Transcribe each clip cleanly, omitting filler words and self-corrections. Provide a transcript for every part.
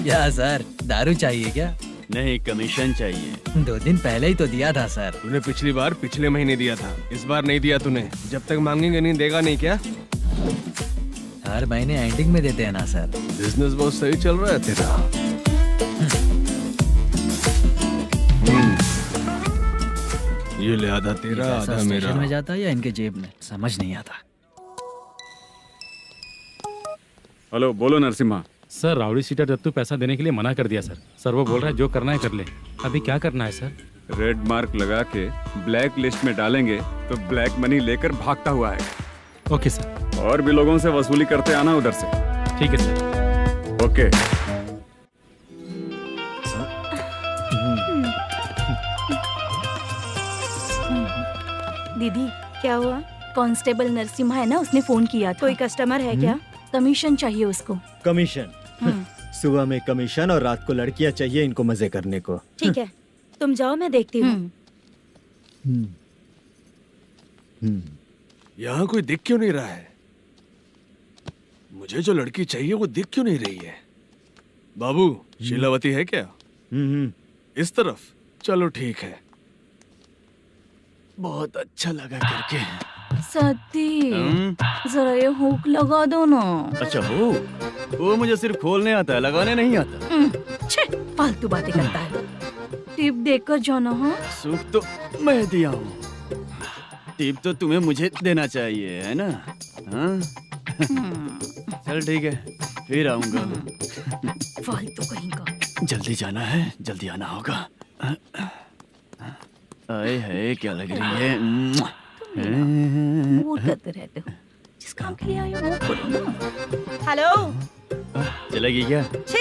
क्या सर, दारू चाहिए क्या? नहीं, कमीशन चाहिए। 2 दिन पहले ही तो दिया था सर। तूने पिछली बार पिछले महीने दिया था, इस बार नहीं दिया तूने। जब तक मांगेंगे नहीं देगा नहीं क्या? हर महीने एंडिंग में देते हैं ना सर। बिजनेस बहुत सही चल रहा है तेरा। ये ले आधा तेरा, पैसा आधा स्टेशन मेरा। में जाता है या इनके जेब में, समझ नहीं आता। हेलो, बोलो Narasimha. Sir, rowdy seater Dattu पैसा देने के लिए मना कर दिया सर। सर वो बोल रहा है जो करना है कर ले। अभी क्या करना है सर? रेड मार्क लगा के ब्लैक लिस्ट में डालेंगे तो ब्लैक मनी लेकर भागता हुआ है। Okay sir. और भी लोगों से वसूली करते आना उधर से। ठीक है सर। ओके। दीदी क्या हुआ? कांस्टेबल नरसिम्हा है ना, उसने फोन किया। कोई कस्टमर है क्या? कमीशन चाहिए उसको। कमीशन? सुबह में कमीशन और रात को लड़कियां चाहिए इनको मजे करने को। ठीक है, तुम जाओ, मैं देखती हूँ। यहाँ कोई दिख क्यों नहीं रहा है? मुझे जो लड़की चाहिए वो दिख क्यों नहीं रही है? बाबू, शीलावती है क्या? इस तरफ? चलो ठीक है। बहुत अच्छा लगा करके। सती, जरा ये हुक लगा दो ना। अच्छा वो मुझे सिर्फ खोलने आता है, लगाने नहीं आता। छे, फालतू बातें करता है। टिप देकर जाना। हाँ, सुख तो मैं दिया हूँ, टिप तो तुम्हें मुझे देना चाहिए, है ना? हाँ? चल ठीक है, फिर आऊंगा। फालतू कहीं का। जल्दी जाना है, जल्दी आना होगा। आए है, क्या लग रही है? मूड करते रहते हो। जिस काम के लिए आए हो वो करो ना। हेलो, चलेगी क्या? छे,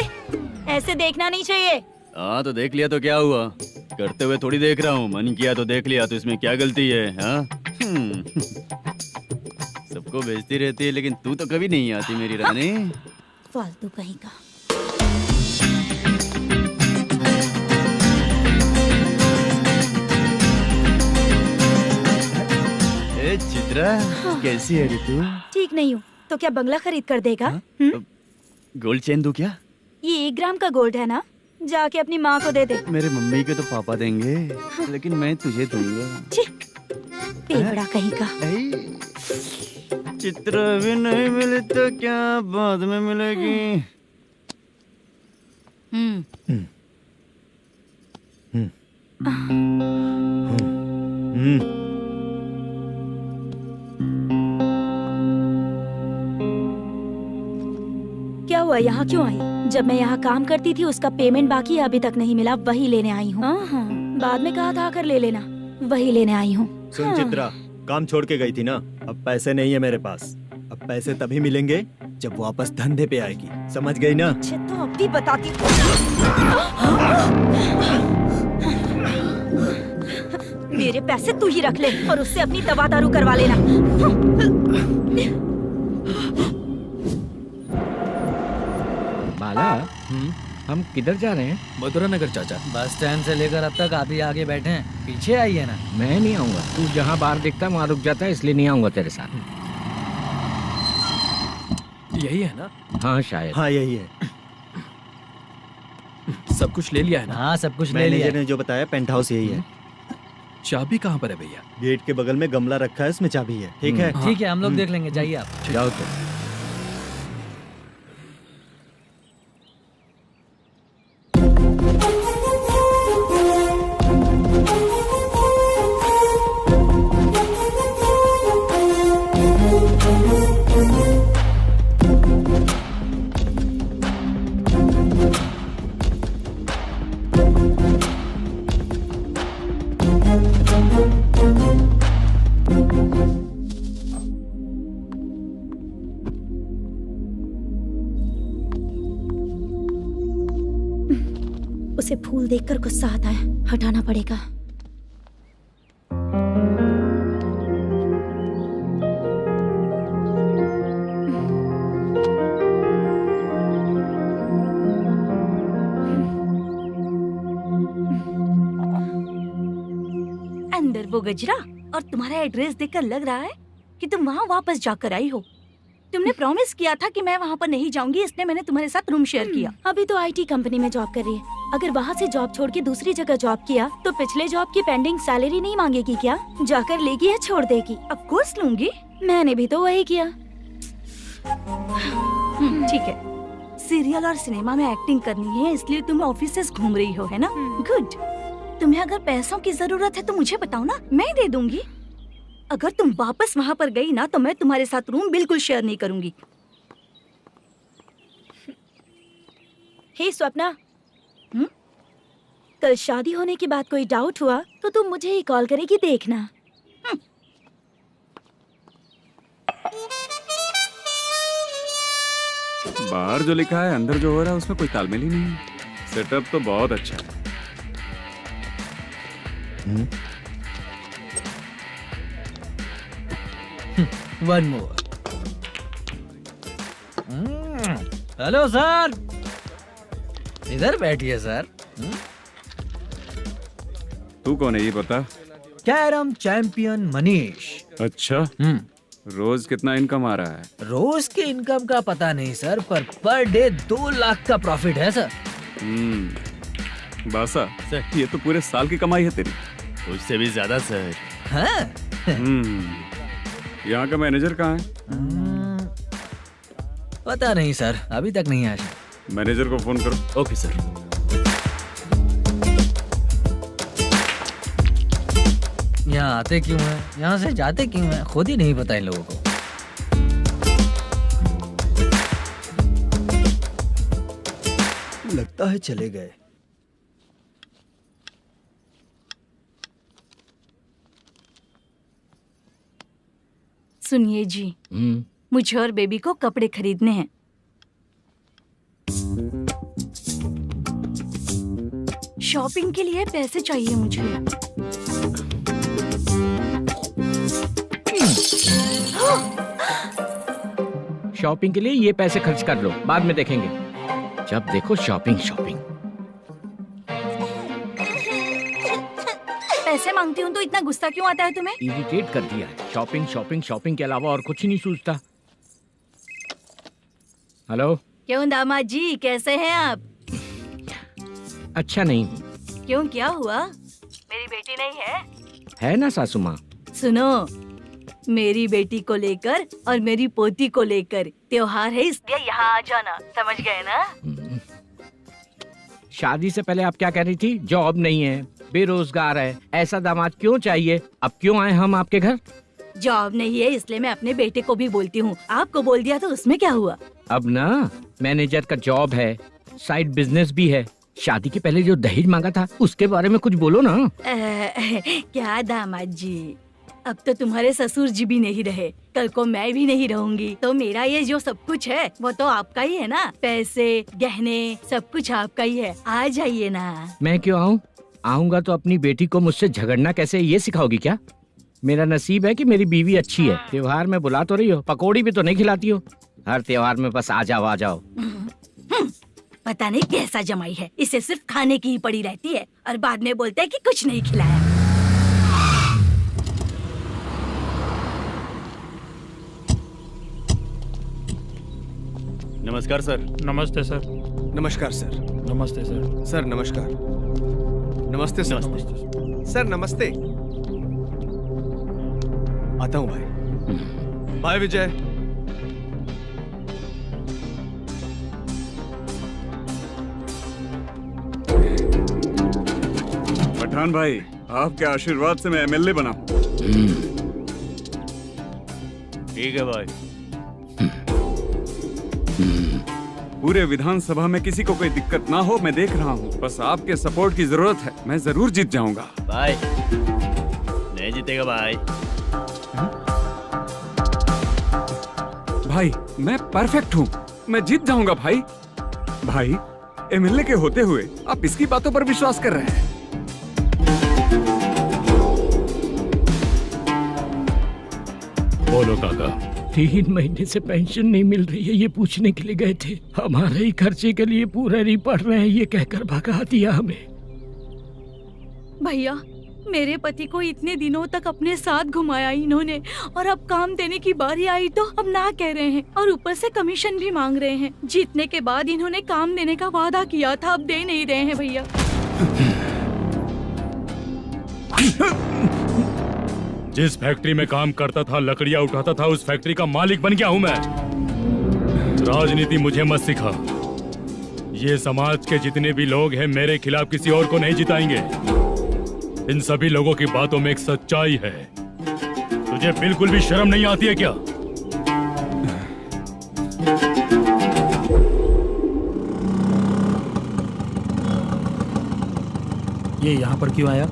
ऐसे देखना नहीं चाहिए। हाँ तो देख लिया तो क्या हुआ? करते हुए थोड़ी देख रहा हूँ, मन किया तो देख लिया, तो इसमें क्या गलती है? हाँ? सबको भेजती रहती है लेकिन तू तो कभी नहीं आती मेरी रानी। फालतू कहीं का। ए चित्रा, कैसी है रे तू? ठीक नहीं हूँ तो क्या बंगला खरीद कर देगा? गोल्ड चेन दूं क्या? ये 1 ग्राम का गोल्ड है ना, जाके अपनी माँ को दे दे। मेरे मम्मी के तो पापा देंगे, लेकिन मैं तुझे दूंगा। पेवड़ा कहीं का। चित्रा भी नहीं मिली तो क्या बाद में मिलेगी? क्या हुआ, यहाँ क्यों आई? जब मैं यहाँ काम करती थी उसका पेमेंट बाकी है, अभी तक नहीं मिला, वही लेने आई हूँ। बाद में कहा था आकर ले लेना, वही लेने आई हूँ। सुन चित्रा, काम छोड़ के गई थी ना, अब पैसे नहीं है मेरे पास। अब पैसे तभी मिलेंगे जब वापस धंधे पे आएगी, समझ गई ना? अच्छा तो अब भी बताती। मेरे पैसे तू ही रख ले और उससे अपनी दवा दारू करवा लेना। बाला, हम किधर जा रहे हैं? मथुरा नगर चाचा। बस स्टैंड से लेकर अब तक आप ही आगे बैठे हैं, पीछे आइए ना। मैं नहीं आऊंगा, तू जहाँ बाहर दिखता वहाँ रुक जाता है, इसलिए नहीं आऊंगा तेरे साथ। यही है ना? हाँ शायद। हाँ यही है। सब कुछ ले लिया है ना? हाँ सब कुछ ले लिया। मैनेजर ने जो बताया पेंट हाउस यही है। चाबी कहाँ पर है भैया? गेट के बगल में गमला रखा है, उसमें चाबी है। ठीक है? ठीक है, हम लोग देख लेंगे, जाइए आप। जाओ तो। उसे फूल देखकर गुस्सा आता है, हटाना पड़ेगा। अंदर वो गजरा और तुम्हारा एड्रेस देखकर लग रहा है कि तुम वहाँ वापस जाकर आई हो। तुमने प्रॉमिस किया था कि मैं वहाँ पर नहीं जाऊंगी, इसलिए मैंने तुम्हारे साथ रूम शेयर किया। अभी तो आईटी कंपनी में जॉब कर रही है। अगर वहाँ से जॉब छोड़ के दूसरी जगह जॉब किया तो पिछले जॉब की पेंडिंग सैलरी नहीं मांगेगी क्या? जाकर लेगी या छोड़ देगी? ऑफ कोर्स लूंगी। मैंने भी तो वही किया। ठीक है, सीरियल और सिनेमा में एक्टिंग करनी है, इसलिए तुम ऑफिसेस घूम रही हो, है ना? गुड। तुम्हें अगर पैसों की जरूरत है तो मुझे बताओ ना, मैं दे दूंगी। अगर तुम वापस वहाँ पर गई ना तो मैं तुम्हारे साथ रूम बिल्कुल शेयर नहीं करूंगी। हे स्वप्ना, कल शादी होने की बात कोई डाउट हुआ तो तुम मुझे ही कॉल करेगी, देखना। बाहर जो लिखा है अंदर जो हो रहा है उसमें कोई तालमेल ही नहीं है। सेटअप तो बहुत अच्छा है। One more. हेलो सर, इधर बैठिए सर। तू कौन है ये बता। Carrom champion Manish. अच्छा, रोज कितना इनकम आ रहा है? रोज के इनकम का पता नहीं सर, पर डे 2 लाख का प्रॉफिट है सर। बासा ये तो पूरे साल की कमाई है तेरी। उससे भी ज्यादा सर। हाँ? यहाँ का मैनेजर कहाँ है? पता नहीं सर, अभी तक नहीं आया। मैनेजर को फोन करो। Okay sir. यहाँ आते क्यों हैं, यहाँ से जाते क्यों हैं, खुद ही नहीं पता इन लोगों को। लगता है चले गए। सुनिए जी, मुझे और बेबी को कपड़े खरीदने हैं। शॉपिंग के लिए पैसे चाहिए मुझे। शॉपिंग के लिए ये पैसे खर्च कर लो, बाद में देखेंगे। जब देखो शॉपिंग शॉपिंग। पैसे मांगती हूँ तो इतना गुस्सा क्यों आता है तुम्हें? इरिटेट कर दिया है। शॉपिंग शॉपिंग शॉपिंग के अलावा और कुछ नहीं सूझता। हेलो। क्यों दामाद जी, कैसे हैं आप? अच्छा नहीं। क्यों, क्या हुआ? मेरी बेटी नहीं है? है ना सासू माँ। सुनो, मेरी बेटी को लेकर और मेरी पोती को लेकर त्योहार है, इसलिए यहाँ आ जाना, समझ गए ना? शादी से पहले आप क्या कह रही थी? जॉब नहीं है, बेरोजगार है, ऐसा दामाद क्यों चाहिए? अब क्यों आए हम आपके घर? जॉब नहीं है इसलिए मैं अपने बेटे को भी बोलती हूँ। आपको बोल दिया तो उसमें क्या हुआ? अब ना मैनेजर का जॉब है, साइड बिजनेस भी है। शादी के पहले जो दहेज मांगा था उसके बारे में कुछ बोलो ना। क्या दामाद जी, अब तो तुम्हारे ससुर जी भी नहीं रहे, कल को मैं भी नहीं रहूंगी, तो मेरा ये जो सब कुछ है वो तो आपका ही है ना। पैसे, गहने, सब कुछ आपका ही है। आ जाइए ना। मैं क्यों आऊँ? आऊंगा तो अपनी बेटी को मुझसे झगड़ना कैसे ये सिखाओगी क्या? मेरा नसीब है कि मेरी बीवी अच्छी है। त्योहार में बुला तो रही हो, पकौड़ी भी तो नहीं खिलाती हो। हर त्योहार में बस आ जाओ आ जाओ। पता नहीं कैसा जमाई है, इसे सिर्फ खाने की ही पड़ी रहती है और बाद में बोलते हैं कि कुछ नहीं खिलाया। नमस्कार सर। नमस्ते सर। नमस्कार सर। नमस्ते सर। सर नमस्कार। नमस्ते सर। नमस्ते। सर नमस्ते। आता हूँ भाई। बाय विजय। पठान भाई, आपके आशीर्वाद से मैं एमएलए बना हूँ। ठीक है भाई। पूरे विधानसभा में किसी को कोई दिक्कत ना हो, मैं देख रहा हूँ। बस आपके सपोर्ट की जरूरत है, मैं जरूर जीत जाऊंगा। भाई नहीं जीतेगा भाई। भाई मैं परफेक्ट हूँ, मैं जीत जाऊंगा भाई। भाई एमएलए के होते हुए आप इसकी बातों पर विश्वास कर रहे हैं। बोलो काका। 3 महीने से पेंशन नहीं मिल रही है, ये पूछने के लिए गए थे। हमारे ही खर्चे के लिए पूरा नहीं पड़ रहे हैं, ये कहकर भगा दिया हमें। भैया, मेरे पति को इतने दिनों तक अपने साथ घुमाया इन्होंने, और अब काम देने की बारी आई तो अब ना कह रहे हैं, और ऊपर से कमीशन भी मांग रहे हैं। जीतने के बाद इन्होंने काम देने का वादा किया था, अब दे नहीं रहे हैं भैया। जिस फैक्ट्री में काम करता था, लकड़ियां उठाता था, उस फैक्ट्री का मालिक बन गया हूं मैं। राजनीति मुझे मत सिखा। ये समाज के जितने भी लोग हैं मेरे खिलाफ किसी और को नहीं जिताएंगे। इन सभी लोगों की बातों में एक सच्चाई है। तुझे बिल्कुल भी शर्म नहीं आती है क्या? ये यहाँ पर क्यों आया?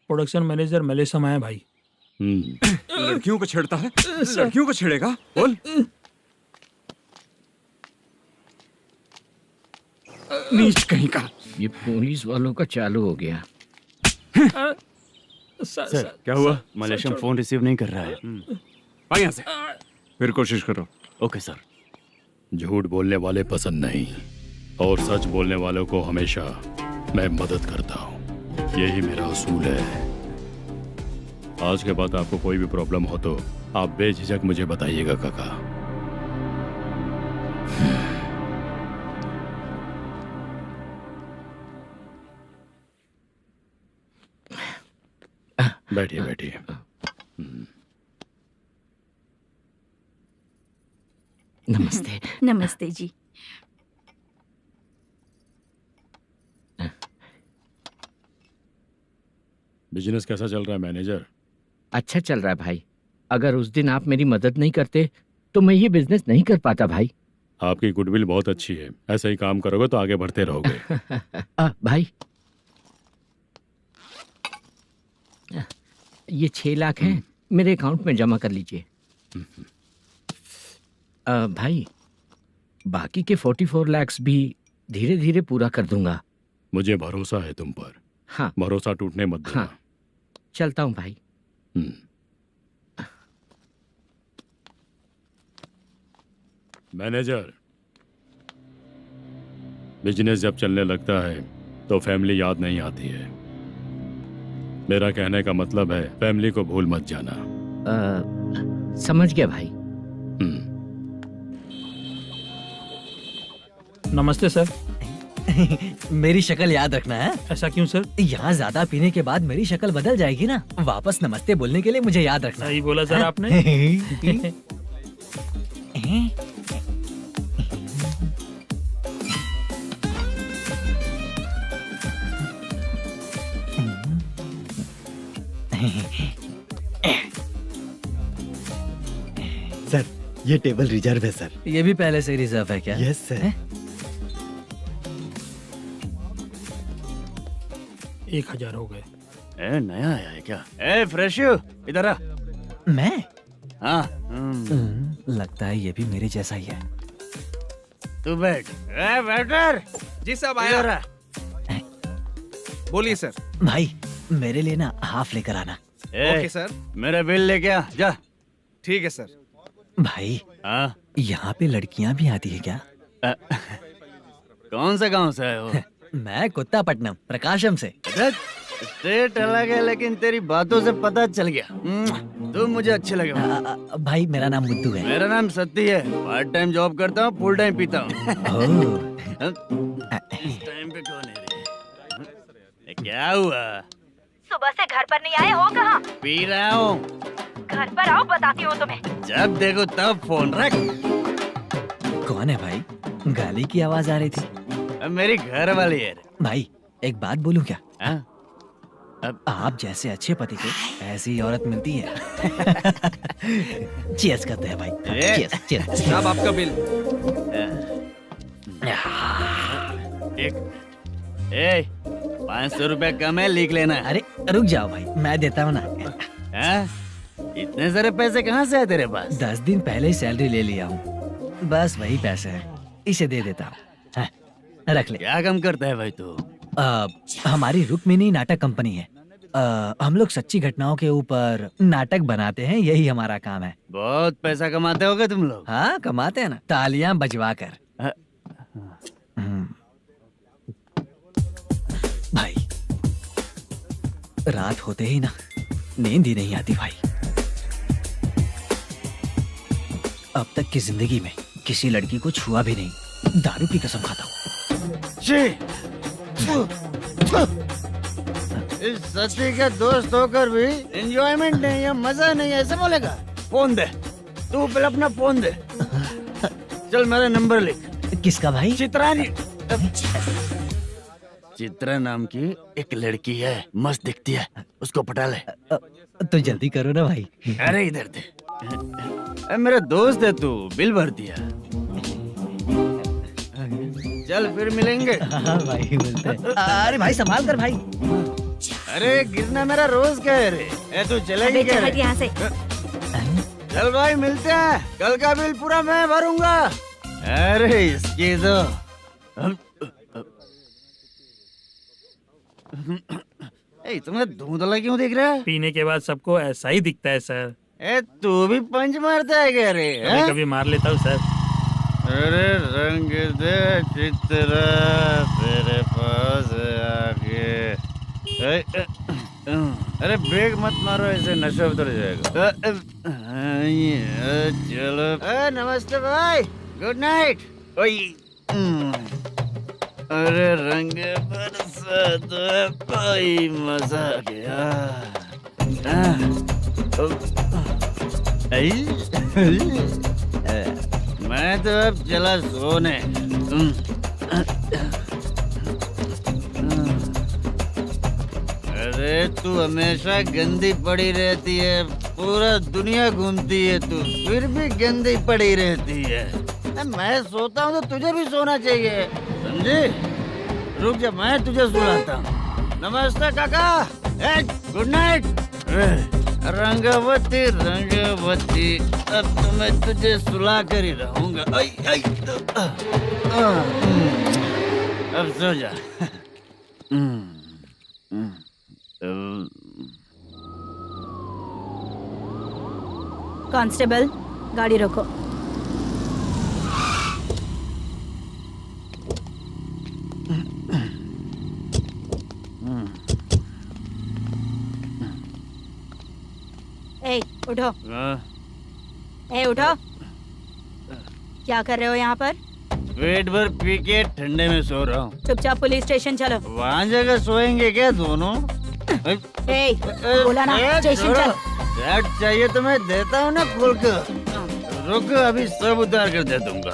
प्रोडक्शन मैनेजर मलेशम आया भाई। लड़कियों को छेड़ता है, लड़कियों को छेड़ेगा? बोल। नीच कहीं का। ये पुलिस वालों का चालू हो गया। सर क्या हुआ? मलेशियन फोन रिसीव नहीं कर रहा है। आ यहाँ से। फिर कोशिश करो। Okay sir. झूठ बोलने वाले पसंद नहीं, और सच बोलने वालों को हमेशा मैं मदद करता हूँ। यही मेरा असूल है। आज के बाद आपको कोई भी प्रॉब्लम हो तो आप बेझिझक मुझे बताइएगा काका। बैठिए बैठिए। नमस्ते। नमस्ते जी। बिजनेस कैसा चल रहा है मैनेजर? अच्छा चल रहा है भाई। अगर उस दिन आप मेरी मदद नहीं करते तो मैं ये बिजनेस नहीं कर पाता भाई। आपकी गुडविल बहुत अच्छी है। ऐसा ही काम करोगे तो आगे बढ़ते रहोगे। भाई ये 6 लाख हैं, मेरे अकाउंट में जमा कर लीजिए। भाई बाकी के 44 लाख भी धीरे धीरे पूरा कर दूंगा। मुझे भरोसा है तुम पर। हाँ भरोसा टूटने मत देना। हाँ चलता हूँ भाई। मैनेजर, बिजनेस जब चलने लगता है तो फैमिली याद नहीं आती है। मेरा कहने का मतलब है फैमिली को भूल मत जाना। समझ गया भाई। नमस्ते सर। मेरी शक्ल याद रखना है। ऐसा क्यों सर? यहाँ ज्यादा पीने के बाद मेरी शक्ल बदल जाएगी ना। वापस नमस्ते बोलने के लिए मुझे याद रखना। सही बोला सर आपने। सर ये टेबल रिजर्व है सर। ये भी पहले से रिजर्व है क्या? Yes sir. 1000 हो गए। ए नया आया है क्या? ए फ्रेश इधर आ। मैं? हाँ लगता है ये भी मेरे जैसा ही है। तू बैठ। ए वेटर। जी साहब इधर आया। आ। बोलिए सर। भाई मेरे लिए ना हाफ लेकर आना। Okay sir. मेरा बिल लेके आ जा। ठीक है सर। भाई हाँ यहाँ पे लड़कियाँ भी आती है क्या? कौन सा गांव से है वो? मैं कुत्तापट्टनम प्रकाशम से। स्टेट अलग है लेकिन तेरी बातों से पता चल गया। तू मुझे अच्छे लगे। भाई मेरा नाम मुद्दू है। मेरा नाम सत्ती है। पार्ट टाइम जॉब करता हूँ, फुल टाइम पीता हूँ। इस टाइम पे कौन है रे? क्या हुआ? सुबह से घर पर नहीं आए हो? कहाँ? पी रहा हूँ। घर पर आओ, बताती हूँ तुम्हें। जब देखो तब फोन रख। कौन है भाई? गाली की आवाज आ रही थी। मेरी घर वाली है। भाई एक बात बोलूं क्या? हाँ? अब आप जैसे अच्छे पति को ऐसी औरत मिलती है। चीयर्स करते हैं भाई। Cheers cheers. साहब आपका बिल। एक 500 रुपया कम है, लिख लेना। अरे रुक जाओ भाई, मैं देता हूँ ना। हाँ? इतने सारे पैसे कहाँ से आए तेरे पास? 10 दिन पहले ही सैलरी ले लिया हूँ। बस वही पैसे हैं, इसे दे देता हूँ। हाँ, रख ले। क्या काम करता है भाई तू? हमारी रुक्मिनी नाटक कंपनी है। हम लोग सच्ची घटनाओं के ऊपर नाटक बनाते हैं, यही हमारा काम है। बहुत पैसा कमाते होगे तुम लोग। हाँ कमाते हैं ना, तालियां बजवा कर। भाई रात होते ही ना नींद ही नहीं आती भाई। अब तक की जिंदगी में किसी लड़की को छुआ भी नहीं, दारू की कसम खाता हूँ। इस सच्ची का दोस्त होकर भी एंजॉयमेंट नहीं है, मजा नहीं है, ऐसे बोलेगा? फोन दे, तू पहले अपना फोन दे। चल मेरा नंबर लिख। किसका भाई? चित्रानी। चित्रा नाम की एक लड़की है, मस्त दिखती है, उसको पटा ले। तो जल्दी करो ना भाई। अरे इधर दे। अरे मेरा दोस्त है तू, बिल भर दिया। चल फिर मिलेंगे। हाँ भाई मिलते हैं। अरे भाई संभाल कर भाई। अरे गिरना मेरा रोज का है रे। ए तू चलेगी क्या रे? यहाँ से। चल भाई मिलते हैं, कल का बिल पूरा मैं भरूंगा। अरे इसकी तो ए तुम्हें धुंधला क्यों दिख रहा है? पीने के बाद सबको ऐसा ही दिखता है सर। ए तू भी पंच मारता है क्या रे? कभी कभी मार लेता हूँ सर। अरे रंग दे चित्रा तेरे पास आके। अरे ब्रेक मत मारो, ऐसे नशा उतर जाएगा। चलो। नमस्ते भाई, गुड नाइट। अरे रंग बरसात भाई, मजा आ गया। मैं तो अब चला सोने। अरे तू हमेशा गंदी पड़ी रहती है, पूरा दुनिया घूमती है तू, फिर भी गंदी पड़ी रहती है। मैं सोता हूँ तो तुझे भी सोना चाहिए, समझे? रुक जा, मैं तुझे सुलाता हूँ। नमस्ते काका, गुड नाइट। रंगवती रंगवती, अब तो मैं तुझे सुला कर ही रहूंगा। अब सो जा। कांस्टेबल, गाड़ी रोको। ए, उठो। ए, उठो। क्या कर रहे हो यहाँ पर? पेट भर पी के ठंडे में सो रहा हूँ। चुपचाप पुलिस स्टेशन चलो। वहाँ जगह सोएंगे क्या दोनों? ए, बोला ना स्टेशन चल। शर्ट चाहिए तो मैं देता हूँ ना खोल कर। रुक, अभी सब उतार कर दे दूंगा।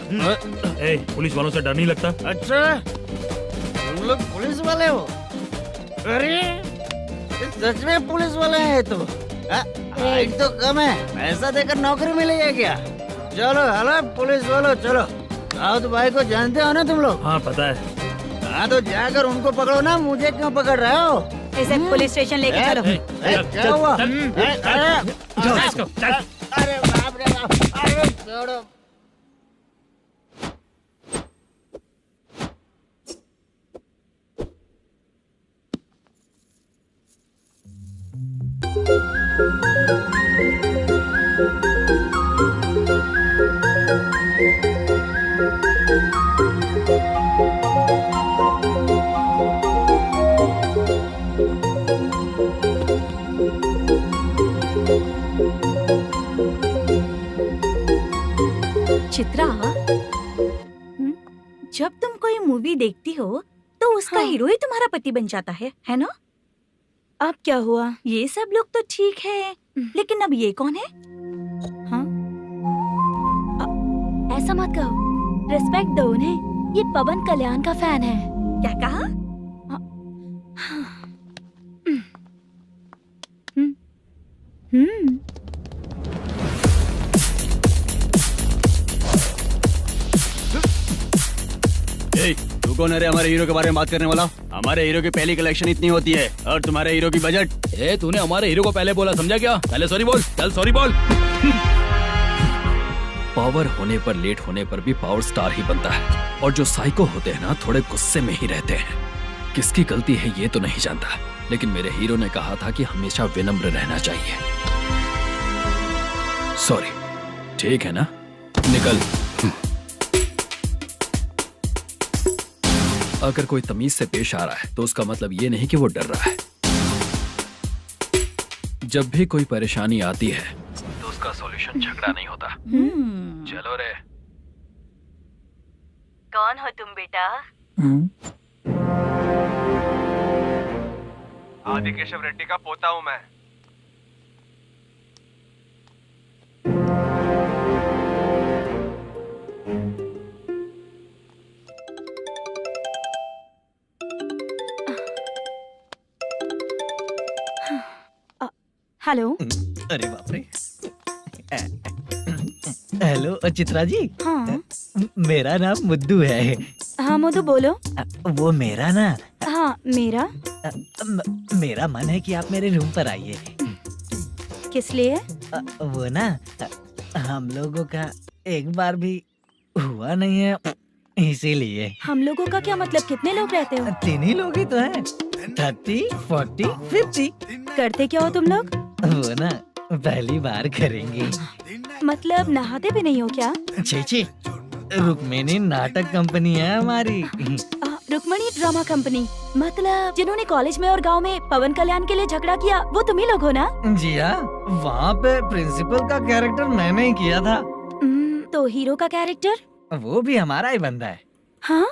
ए, पुलिस वालों से डर नहीं लगता? अच्छा, तुम लोग पुलिस वाले हो? अरे सच में पुलिस वाले हैं तो? हाइट तो कम है, पैसा देकर नौकरी मिलेगी क्या? चलो हेलो पुलिस वालों, चलो। राउत भाई को जानते हो ना तुम लोग? हाँ पता है। हाँ तो जाकर उनको पकड़ो ना, मुझे क्यों पकड़ रहे हो? इसे पुलिस स्टेशन लेके चलो। क्या हुआ? चल। अरे बाप रे बाप, अरे छोड़ो। चित्रा, जब तुम कोई मूवी देखती हो तो उसका हीरो ही तुम्हारा पति बन जाता है ना? अब क्या हुआ? ये सब लोग तो ठीक है, लेकिन अब ये कौन है? हाँ? ऐसा मत कहो, रिस्पेक्ट दो उन्हें। ये पवन कल्याण का फैन है। क्या कहा? तू कौन है रे हमारे हीरो के बारे में बात करने वाला? हमारे हीरो की पहली कलेक्शन इतनी होती है और तुम्हारे हीरो की बजट। तूने हमारे हीरो को पहले बोला, समझा क्या? पहले सॉरी बोल, चल सॉरी बोल। पावर होने पर, लेट होने पर भी पावर स्टार ही बनता है। और जो साइको होते हैं ना, थोड़े गुस्से में ही रहते हैं। किसकी गलती है ये तो नहीं जानता, लेकिन मेरे हीरो ने कहा था कि हमेशा विनम्र रहना चाहिए। सॉरी, ठीक है ना? निकल। अगर कोई तमीज से पेश आ रहा है तो उसका मतलब ये नहीं कि वो डर रहा है। जब भी कोई परेशानी आती है तो उसका सॉल्यूशन झगड़ा नहीं होता। चलो रे। कौन हो तुम बेटा? आदि केशव रेड्डी का पोता हूँ मैं। हेलो। अरे बाप रे। हेलो चित्रा जी। हाँ मेरा नाम मुद्दू है। हाँ मधु बोलो। वो मेरा ना हाँ मेरा। मेरा मन है कि आप मेरे रूम पर आइए। किस लिए? वो ना हम लोगों का एक बार भी हुआ नहीं है, इसीलिए। हम लोगों का क्या मतलब? कितने लोग रहते हो? 3 ही लोग ही तो हैं। 30, 40, 50। करते क्या हो तुम लोग? वो ना पहली बार करेंगे। मतलब नहाते भी नहीं हो क्या? छी, रुक्मिणी नाटक कंपनी है हमारी। Rukmani drama company. मतलब जिन्होंने कॉलेज में और गांव में पवन कल्याण के लिए झगड़ा किया, वो तुम ही लोग हो ना? जी हाँ, वहाँ पे प्रिंसिपल का कैरेक्टर मैंने ही किया था। तो हीरो का कैरेक्टर? वो भी हमारा ही बंदा है। हाँ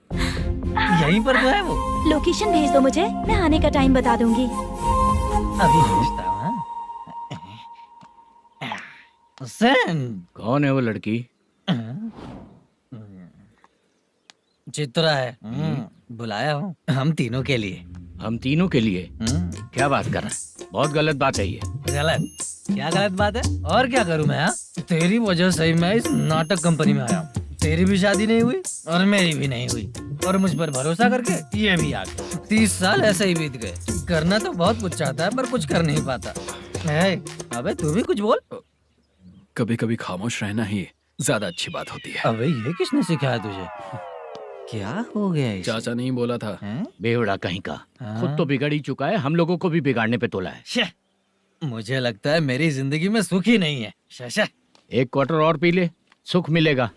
यहीं पर तो है वो। लोकेशन भेज दो मुझे, मैं आने का टाइम बता दूंगी। अभी भेजता हूँ। कौन है वो लड़की? चित्रा है। बुलाया हूँ हम तीनों के लिए। हम तीनों के लिए? क्या बात कर रहा है? बहुत गलत बात है ये। गलत? क्या गलत बात है? और क्या करूँ मैं? तेरी वजह से ही मैं इस नाटक कंपनी में आया हूँ। तेरी भी शादी नहीं हुई और मेरी भी नहीं हुई, और मुझ पर भरोसा करके ये भी आ गया। 30 साल ऐसे ही बीत गए। करना तो बहुत कुछ चाहता है पर कुछ कर नहीं पाता। अबे तू भी कुछ बोल। कभी कभी खामोश रहना ही ज्यादा अच्छी बात होती है। अबे ये किसने सिखाया तुझे? क्या हो गया इसे? चाचा नहीं बोला था। बेवड़ा कहीं का। खुद तो बिगड़ ही चुका है, हम लोगों को भी बिगाड़ने पे तोला है। मुझे लगता है मेरी जिंदगी में सुख ही नहीं है। शशा 1 क्वार्टर और पी ले, सुख मिलेगा।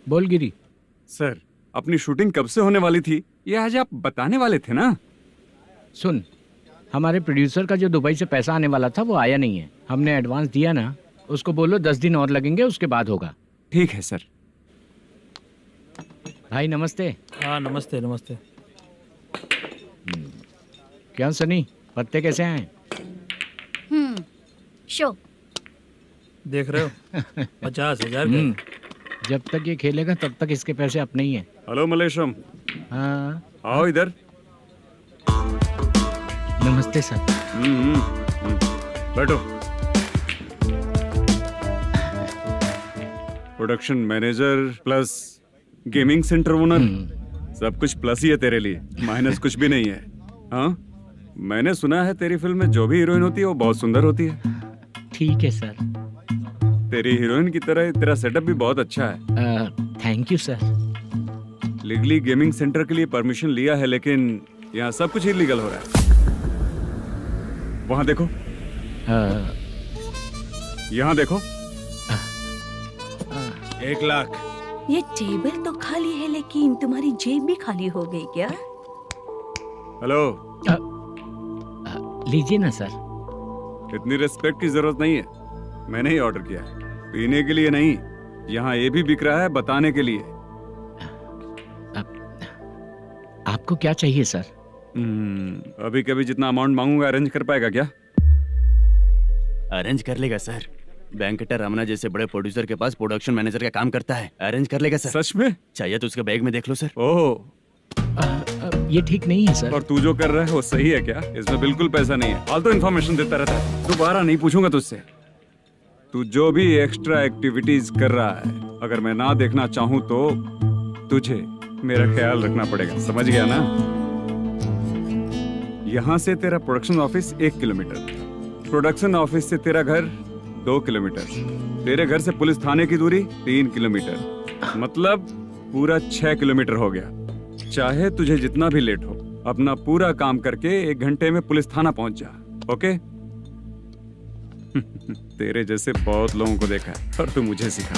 बोल गिरी। सर, अपनी शूटिंग कब से होने वाली थी ये आज आप बताने वाले थे ना? सुन, हमारे प्रोड्यूसर का जो दुबई से पैसा आने वाला था वो आया नहीं है। हमने एडवांस दिया ना, उसको बोलो 10 दिन और लगेंगे, उसके बाद होगा। ठीक है सर। भाई नमस्ते। हाँ नमस्ते नमस्ते। क्या सनी, पत्ते कैसे आए? शो देख रहे हो 50,000 का। जब तक ये खेलेगा तब तक इसके पैसे अपने ही हैं। हेलो मलेशम। हाँ आओ इधर। नमस्ते सर। बैठो। Production manager plus gaming centre owner, सब कुछ प्लस ही है तेरे लिए, माइनस कुछ भी नहीं है। हाँ, मैंने सुना है तेरी फिल्म में जो भी हीरोइन होती है वो बहुत सुंदर होती है। ठीक है सर। तेरी हीरोइन की तरह तेरा सेटअप भी बहुत अच्छा है। Thank you sir. Legally gaming centre के लिए परमिशन लिया है, लेकिन यहाँ सब कुछ इलीगल हो रहा है। वहाँ देखो, यहाँ देखो। 1 लाख। ये टेबल तो खाली है लेकिन तुम्हारी जेब भी खाली हो गई क्या? हेलो। लीजिए ना सर। इतनी रिस्पेक्ट की जरूरत नहीं है, मैंने ही ऑर्डर किया है। पीने के लिए नहीं, यहाँ ये भी बिक रहा है बताने के लिए। आपको क्या चाहिए सर? अभी कभी जितना अमाउंट मांगूंगा अरेंज कर पाएगा क्या? अरेंज कर लेगा सर। वेंकटर रमना जैसे बड़े प्रोड्यूसर के पास प्रोडक्शन मैनेजर का काम करता है, अरेंज कर लेगा सर। सच में? चाहिए तो उसके बैग में देख लो सर। ओह, ये ठीक नहीं है सर। और तू जो कर रहा है वो सही है क्या? इसमें बिल्कुल पैसा नहीं है, फालतू इन्फॉर्मेशन देता रहता है। दोबारा नहीं पूछूंगा तुझसे। तू जो भी एक्स्ट्रा एक्टिविटीज कर रहा है, अगर मैं ना देखना चाहूं तो तुझे मेरा ख्याल रखना पड़ेगा, समझ गया ना? यहाँ से तेरा production office 1 kilometre, production office से तेरा घर 2 किलोमीटर, तेरे घर से पुलिस थाने की दूरी 3 किलोमीटर, मतलब पूरा 6 किलोमीटर हो गया। चाहे तुझे जितना भी लेट हो, अपना पूरा काम करके 1 घंटे में पुलिस थाना पहुंच जा, ओके? तेरे जैसे बहुत लोगों को देखा है और तू मुझे सिखा।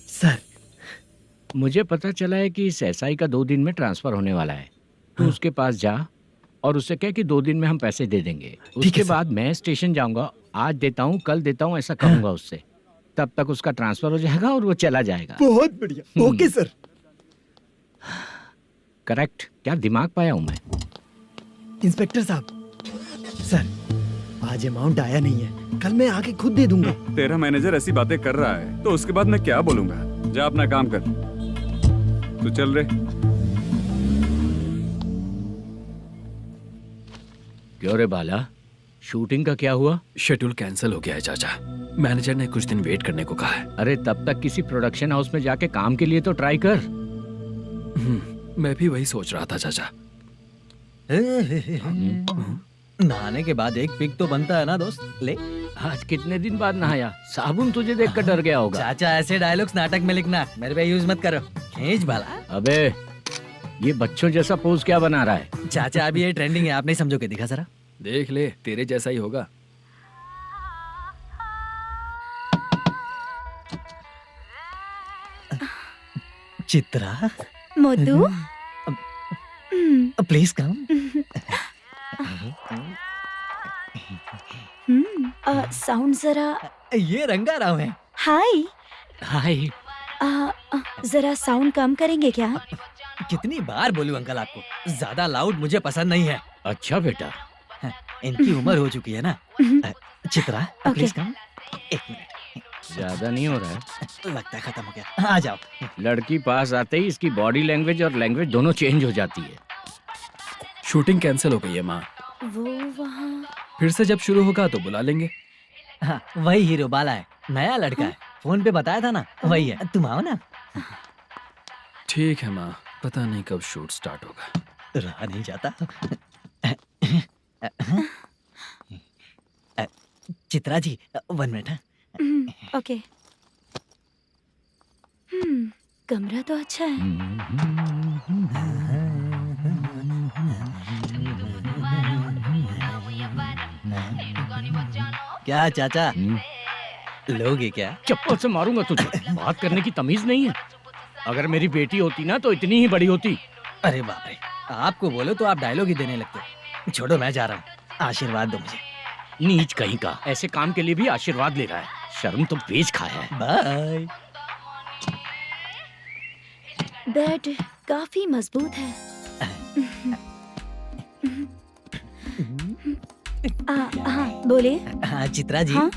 सर, मुझे पता चला है कि इस एसआई का 2 दिन में ट्रांसफर होने वाला है। तो उसके पास जा और उससे कह कि 2 दिन में हम पैसे दे देंगे। उसके बाद मैं स्टेशन जाऊंगा, आज देता हूँ कल देता हूँ ऐसा कहूंगा उससे। तब तक उसका ट्रांसफर हो जाएगा और वो चला जाएगा। बहुत बढ़िया, ओके सर। करेक्ट, क्या दिमाग पाया हूँ मैं। इंस्पेक्टर साहब, सर आज अमाउंट आया नहीं है, कल मैं आके खुद दे दूंगा। तेरा मैनेजर ऐसी बातें कर रहा है तो उसके बाद मैं क्या बोलूंगा? जा अपना काम कर, तू चल रे। क्यों रे बाला, शूटिंग का क्या हुआ? शेड्यूल कैंसिल हो गया है चाचा, मैनेजर ने कुछ दिन वेट करने को कहा है। अरे तब तक किसी प्रोडक्शन हाउस में जाके काम के लिए तो ट्राई कर। मैं भी वही सोच रहा था चाचा। नहाने के बाद एक पिक तो बनता है ना दोस्त। ले, आज कितने दिन बाद नहाया? साबुन तुझे देखकर डर गया होगा। चाचा ऐसे डायलॉग्स नाटक में लिखना, मेरे पे यूज मत करो। खींच बाला। अबे ये बच्चों जैसा पोज क्या बना रहा है? चाचा अभी ये ट्रेंडिंग है, आप नहीं समझोगे, दिखा जरा। देख ले, तेरे जैसा ही होगा। Chitra, Modu, please come. Sound जरा। ये रंगाराव है। हाय। हाय। जरा साउंड कम करेंगे क्या? कितनी बार बोलूं अंकल आपको, ज्यादा लाउड मुझे पसंद नहीं है। अच्छा बेटा, इनकी उम्र हो चुकी है ना। Chitra, please come. 1 मिनट, ज्यादा नहीं हो रहा है? लगता है खत्म हो गया। आ जाओ। लड़की पास आते ही इसकी बॉडी लैंग्वेज और लैंग्वेज दोनों चेंज हो जाती है। शूटिंग कैंसिल हो गई है माँ, वो वहाँ। फिर से जब शुरू होगा तो बुला लेंगे। हाँ, वही हीरो बाला है, नया लड़का है, फोन पे बताया था ना, वही है। तुम आओ ना। ठीक है माँ, पता नहीं कब शूट स्टार्ट होगा। रहा नहीं जाता। चित्रा जी 1 मिनट। ओके। कमरा तो अच्छा है। क्या चाचा, लोगे क्या? चप्पल से मारूंगा तुझे। बात करने की तमीज नहीं है। अगर मेरी बेटी होती ना तो इतनी ही बड़ी होती। अरे बाप रे, आपको बोलो तो आप डायलॉग ही देने लगते। छोड़ो, मैं जा रहा हूँ, आशीर्वाद दो मुझे। नीच कहीं का, ऐसे काम के लिए भी आशीर्वाद ले रहा है। शर्म तो बेच खाया है। बाय। बेड काफी मजबूत है। हाँ बोले। हाँ चित्रा जी। हाँ?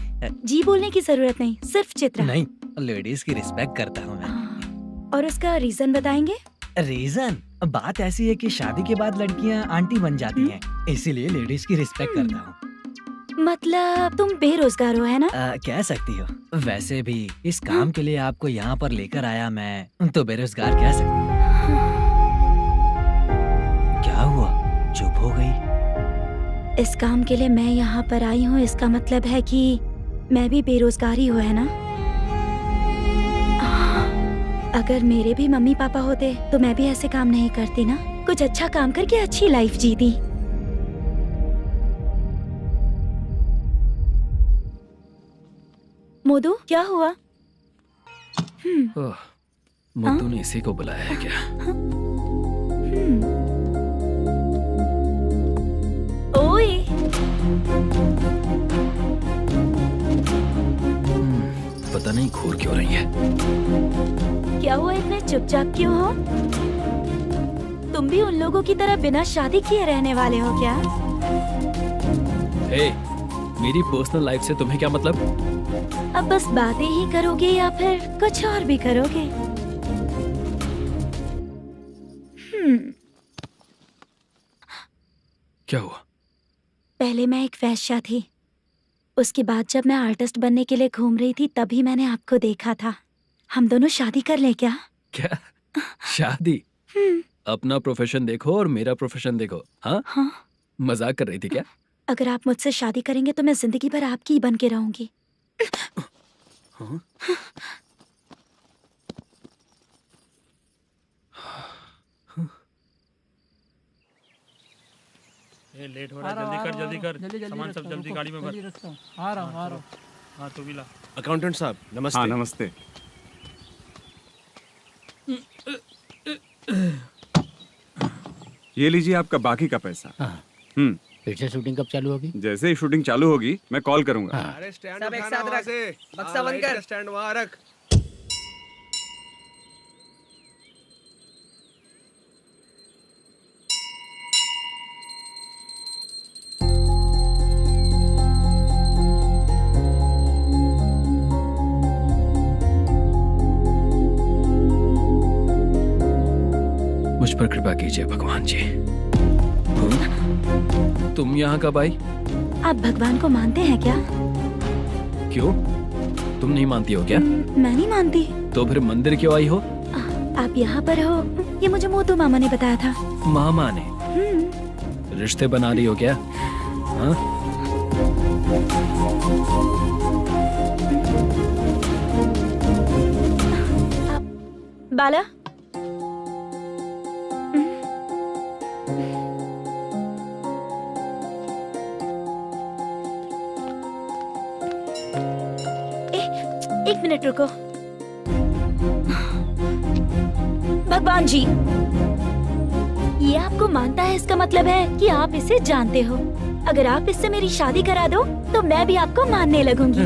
जी बोलने की जरूरत नहीं, सिर्फ चित्रा। नहीं, लेडीज की रिस्पेक्ट करता हूँ मैं। और उसका रीजन बताएंगे? रीजन? बात ऐसी है कि शादी के बाद लड़कियाँ आंटी बन जाती हैं, इसीलिए लेडीज की रिस्पेक्ट करता हूँ। मतलब तुम बेरोजगार हो, है ना? कह सकती हो। वैसे भी इस काम के लिए आपको यहाँ पर लेकर आया मैं, तो बेरोजगार कह सकती हूँ। क्या हुआ, चुप हो गई? इस काम के लिए मैं यहाँ पर आई हूँ, इसका मतलब है कि मैं भी बेरोजगार ही हूँ, है ना? अगर मेरे भी मम्मी पापा होते तो मैं भी ऐसे काम नहीं करती ना। कुछ अच्छा काम करके अच्छी लाइफ जीती। मोदू, क्या हुआ? मोदू ने इसी को बुलाया है क्या? ओए। पता नहीं घूर क्यों रही है। क्या हुआ, इतने चुपचाप क्यों हो? तुम भी उन लोगों की तरह बिना शादी किए रहने वाले हो क्या? हे, मेरी पर्सनल लाइफ से तुम्हें क्या मतलब? अब बस बातें ही करोगे या फिर कुछ और भी करोगे? क्या हुआ? पहले मैं एक वैश्या थी, उसके बाद जब मैं आर्टिस्ट बनने के लिए घूम रही थी तभी मैंने आपको देखा था। हम दोनों शादी कर ले क्या? क्या शादी? अपना प्रोफेशन देखो और मेरा प्रोफेशन देखो। हाँ, हाँ। मजाक कर रही थी क्या? अगर आप मुझसे शादी करेंगे तो मैं जिंदगी भर आपकी ही बन के रहूंगी। हाँ? ये लेट हो रहा है, जल्दी कर सामान सब जल्दी गाड़ी में भर। आ रहा हूँ। हाँ तू भी ला। अकाउंटेंट साहब नमस्ते। हाँ नमस्ते। ये लीजिए आपका बाकी का पैसा। फिर से शूटिंग कब चालू होगी? जैसे ही शूटिंग चालू होगी मैं कॉल करूंगा। अरे स्टैंड सब एक साथ रख, बक्सा बंद कर, स्टैंड वहाँ रख। मुझ पर कृपा कीजिए भगवान जी। तुम यहाँ कब आई? आप भगवान को मानते हैं क्या? क्यों? तुम नहीं मानती हो क्या? मैं नहीं मानती। तो फिर मंदिर क्यों आई हो? आप यहाँ पर हो ये मुझे मोटू मामा ने बताया था। मामा ने? रिश्ते बना रही हो क्या? हाँ? बाला, एक मिनट रुको। भगवान जी, ये आपको मानता है इसका मतलब है कि आप इसे जानते हो। अगर आप इससे मेरी शादी करा दो तो मैं भी आपको मानने लगूंगी।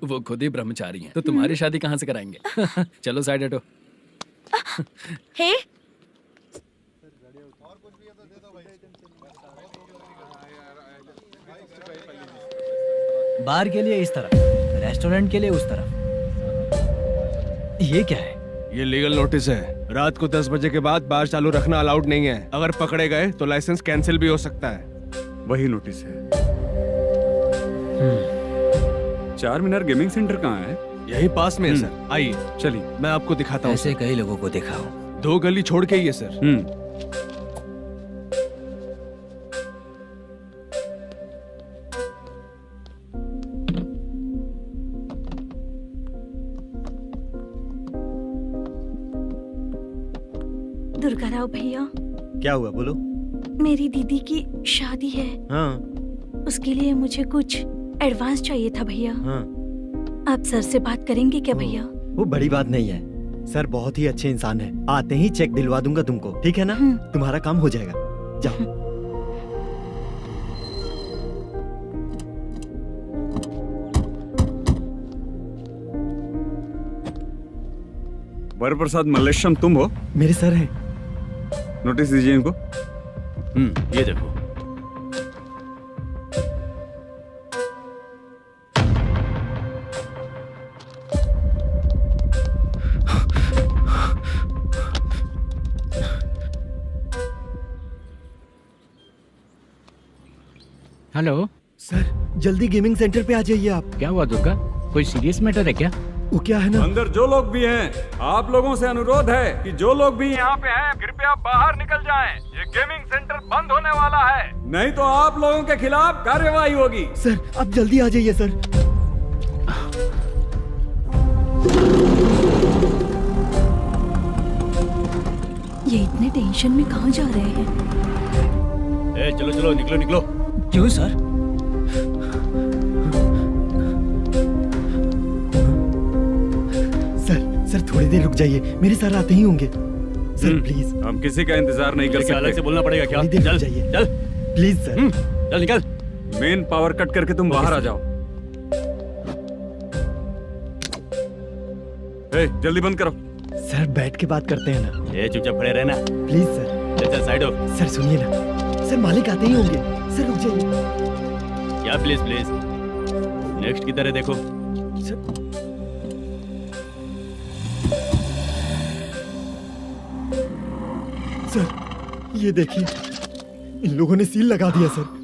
वो खुद ही ब्रह्मचारी हैं, तो तुम्हारी शादी कहाँ से कराएंगे? चलो साइड हटो। हे, बार के लिए इस तरफ, रेस्टोरेंट के लिए उस तरफ। ये क्या है? ये लीगल नोटिस है। रात को 10 बजे के बाद बार चालू रखना अलाउड नहीं है। अगर पकड़े गए तो लाइसेंस कैंसिल भी हो सकता है। वही नोटिस है। चार मीनार गेमिंग सेंटर कहाँ है? यही पास में है सर, आइए चलिए। मैं आपको दिखाता हूँ। ऐसे कई लोगों को देखा हूँ। 2 गली छोड़ के ही है सर। दुर्गा राव भैया, क्या हुआ बोलो। मेरी दीदी की शादी है। हाँ उसके लिए मुझे कुछ एडवांस चाहिए था भैया। हाँ। आप सर से बात करेंगे क्या भैया? वो बड़ी बात नहीं है, सर बहुत ही अच्छे इंसान है। आते ही चेक दिलवा दूंगा तुमको, ठीक है ना? तुम्हारा काम हो जाएगा, जाओ। वरप्रसाद मल्लेश्वरम तुम हो? मेरे सर हैं। नोटिस दीजिए इनको। ये देखो। हेलो सर, जल्दी गेमिंग सेंटर पे आ जाइए आप। क्या हुआ दुर्गा? कोई सीरियस मैटर है क्या? वो क्या है ना, अंदर जो लोग भी हैं, आप लोगों से अनुरोध है कि जो लोग भी यहाँ पे हैं कृपया बाहर निकल जाएं। ये गेमिंग सेंटर बंद होने वाला है, नहीं तो आप लोगों के खिलाफ कार्यवाही होगी। सर आप जल्दी आ जाइए सर। ये इतने टेंशन में कहाँ जा रहे हैं? चलो चलो निकलो निकलो। क्यों सर? सर थोड़ी देर रुक जाइए, मेरे सर आते ही होंगे। Sir please. हम किसी का इंतजार नहीं कर सकते। अलग से बोलना पड़ेगा क्या? थोड़ी देर रुक चल जाइए चल प्लीज सर। चल निकल। मेन पावर कट करके तुम बाहर आ जाओ। जल्दी बंद करो। सर बैठ के बात करते हैं ना। ये चुपचाप खड़े रहना। Please sir. चल चल साइड हो। सर सुनिए ना, सर मालिक आते ही होंगे। सर रुक जाइए। क्या प्लीज प्लीज? नेक्स्ट की तरह देखो। सर सर ये देखिए, इन लोगों ने सील लगा दिया सर।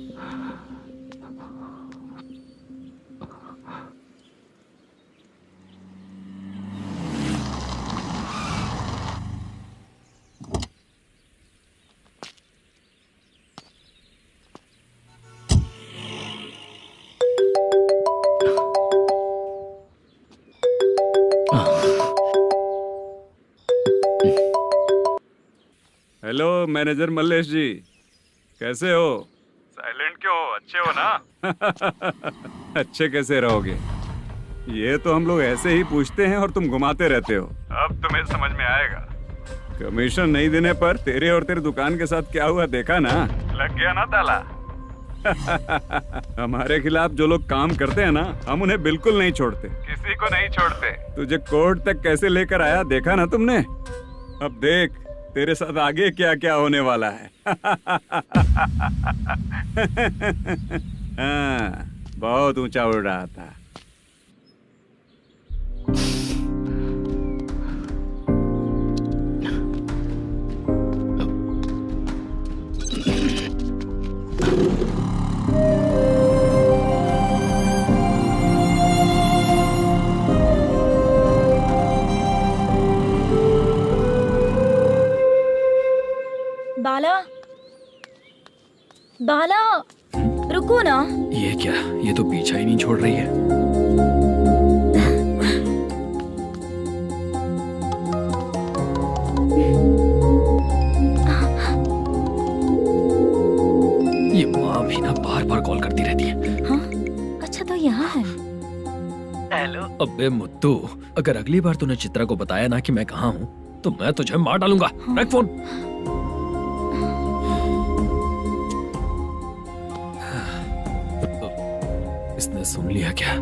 हेलो मैनेजर मल्लेश जी, कैसे हो? साइलेंट क्यों हो? अच्छे हो ना? अच्छे कैसे रहोगे? ये तो हम लोग ऐसे ही पूछते हैं और तुम घुमाते रहते हो। अब तुम्हें समझ में आएगा। कमीशन नहीं देने पर तेरे और तेरी दुकान के साथ क्या हुआ देखा ना? लग गया ना ताला? हमारे खिलाफ जो लोग काम करते हैं ना, हम उन्हें बिल्कुल नहीं छोड़ते, किसी को नहीं छोड़ते। तुझे कोर्ट तक कैसे लेकर आया देखा ना तुमने? अब देख तेरे साथ आगे क्या क्या होने वाला है। हाँ, बहुत ऊंचा उड़ रहा था। बाला, बाला, रुको ना। ये क्या, ये तो पीछा ही नहीं छोड़ रही है। ये माँ भी ना बार बार कॉल करती रहती है। हाँ? अच्छा तो यहाँ है। हेलो। अबे मुत्तू, अगर अगली बार तूने चित्रा को बताया ना कि मैं कहाँ हूँ तो मैं तुझे मार डालूंगा। रख फोन। इसने सुन लिया क्या?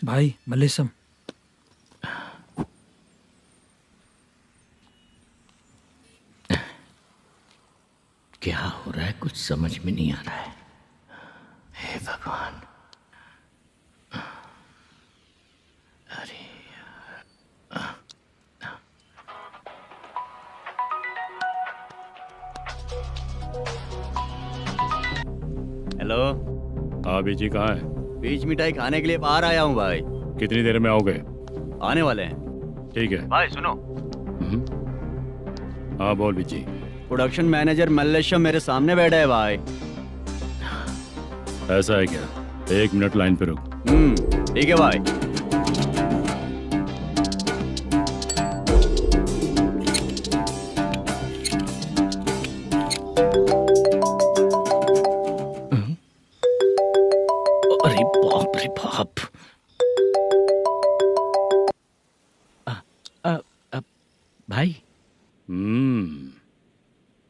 भाई मल्लेशम, क्या हो रहा है कुछ समझ में नहीं आ रहा है। हे भगवान, अरे हेलो। हाँ बीजी कहाँ है? बीच मिठाई खाने के लिए बाहर आया हूँ भाई। कितनी देर में आओगे? आने वाले हैं। ठीक है। भाई सुनो, हाँ बोल बीजी। प्रोडक्शन मैनेजर मल्लेशम मेरे सामने बैठा है भाई। ऐसा है क्या? 1 मिनट लाइन पे रुक। ठीक है भाई। अरे बाप रे बाप। भाई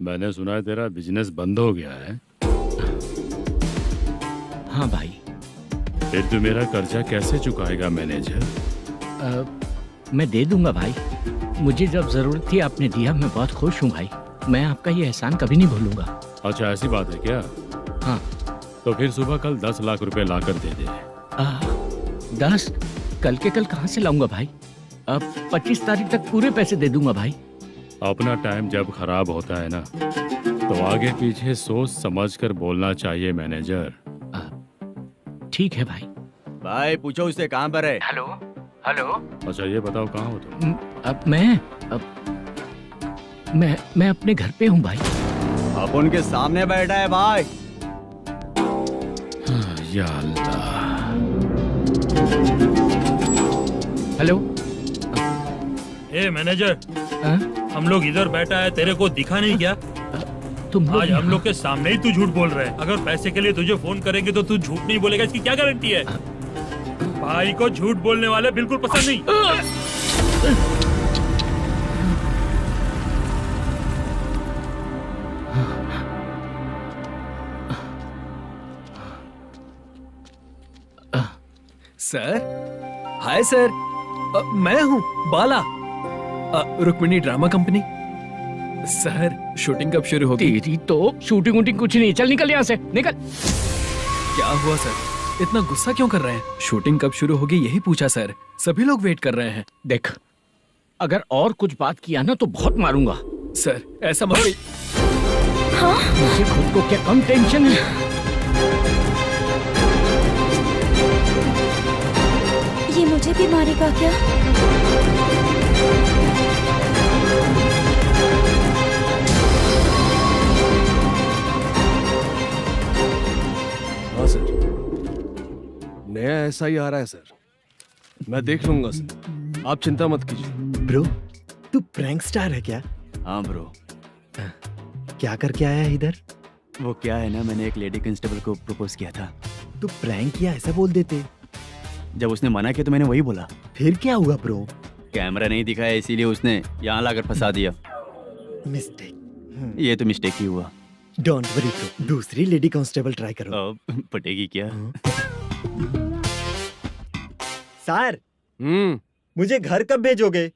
मैंने सुना है तेरा बिजनेस बंद हो गया है। हाँ भाई। फिर तू मेरा कर्जा कैसे चुकाएगा मैनेजर? मैं दे दूंगा भाई, मुझे जब जरूरत थी आपने दिया, मैं बहुत खुश हूँ भाई। मैं आपका ये एहसान कभी नहीं भूलूंगा। अच्छा ऐसी बात है क्या? हाँ। तो फिर सुबह कल 10 लाख रुपए लाकर दे दे। 10? कल के कल कहाँ से लाऊंगा भाई? अब 25 तारीख तक पूरे पैसे दे दूंगा भाई। अपना टाइम जब खराब होता है ना, तो आगे पीछे सोच समझ कर बोलना चाहिए मैनेजर। ठीक है भाई। भाई पूछो उससे कहाँ पर है। Hello hello. अच्छा ये बताओ कहाँ हो तुम? अब मैं अपने घर पे हूँ भाई। अब उनके सामने बैठा है भाई। या अल्लाह। हेलो। ए मैनेजर, हम लोग इधर बैठा है, तेरे को दिखा नहीं क्या? तुम आज हम लोग के सामने ही तू झूठ बोल रहा है। अगर पैसे के लिए तुझे फोन करेंगे तो तू झूठ नहीं बोलेगा, इसकी क्या गारंटी है? भाई को झूठ बोलने वाले बिल्कुल पसंद नहीं। सर, हाय सर, मैं हूँ Bala. Rukmini drama company. Sir shooting कब शुरू होगी? तेरी तो शूटिंग वूटिंग कुछ नहीं, चल निकल यहाँ से, निकल। क्या हुआ सर, इतना गुस्सा क्यों कर रहे हैं? शूटिंग कब शुरू होगी यही पूछा सर, सभी लोग वेट कर रहे हैं। देख, अगर और कुछ बात किया ना तो बहुत मारूंगा। सर ऐसा मत मुझे खुद को क्या कम टेंशन है। ये मुझे भी मारेगा क्या? हाँ सर, नया ऐसा ही आ रहा है सर, मैं देख लूंगा सर, आप चिंता मत कीजिए। ब्रो, तू प्रैंक स्टार है क्या? हाँ ब्रो। क्या करके आया है इधर? वो क्या है ना, मैंने एक लेडी कांस्टेबल को प्रपोज किया था। तू प्रैंक किया ऐसा बोल देते। जब उसने मना किया तो मैंने वही बोला। फिर क्या हुआ ब्रो? कैमरा नहीं दिखाया इसीलिए उसने यहाँ लाकर फंसा दिया। मिस्टेक। ये तो मिस्टेक ही हुआ। डोंट वरी ब्रो, दूसरी लेडी कांस्टेबल ट्राई करो। अब पटेगी क्या? सर, मुझे घर कब भेजोगे?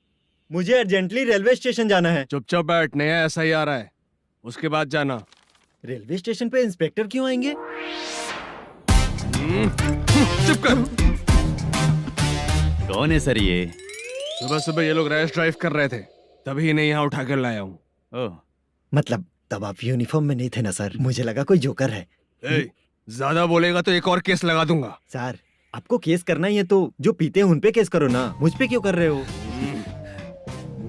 मुझे अर्जेंटली रेलवे स्टेशन जाना है। चुपचाप बैठ, नया ऐसा ही आ रहा है, उसके बाद जाना। रेलवे स्टेशन पे इंस्पेक्टर क्यों आएंगे? चुप कर। कौन है सर ये? सुबह सुबह ये लोग रैश ड्राइव कर रहे थे, तभी इन्हें यहाँ उठा कर लाया हूँ। ओह, मतलब तब आप यूनिफॉर्म में नहीं थे ना सर, मुझे लगा कोई जोकर है। ज्यादा बोलेगा तो एक और केस लगा दूंगा। सर, आपको केस करना ही है तो जो पीते हैं उन पे केस करो ना, मुझ पे क्यों कर रहे हो?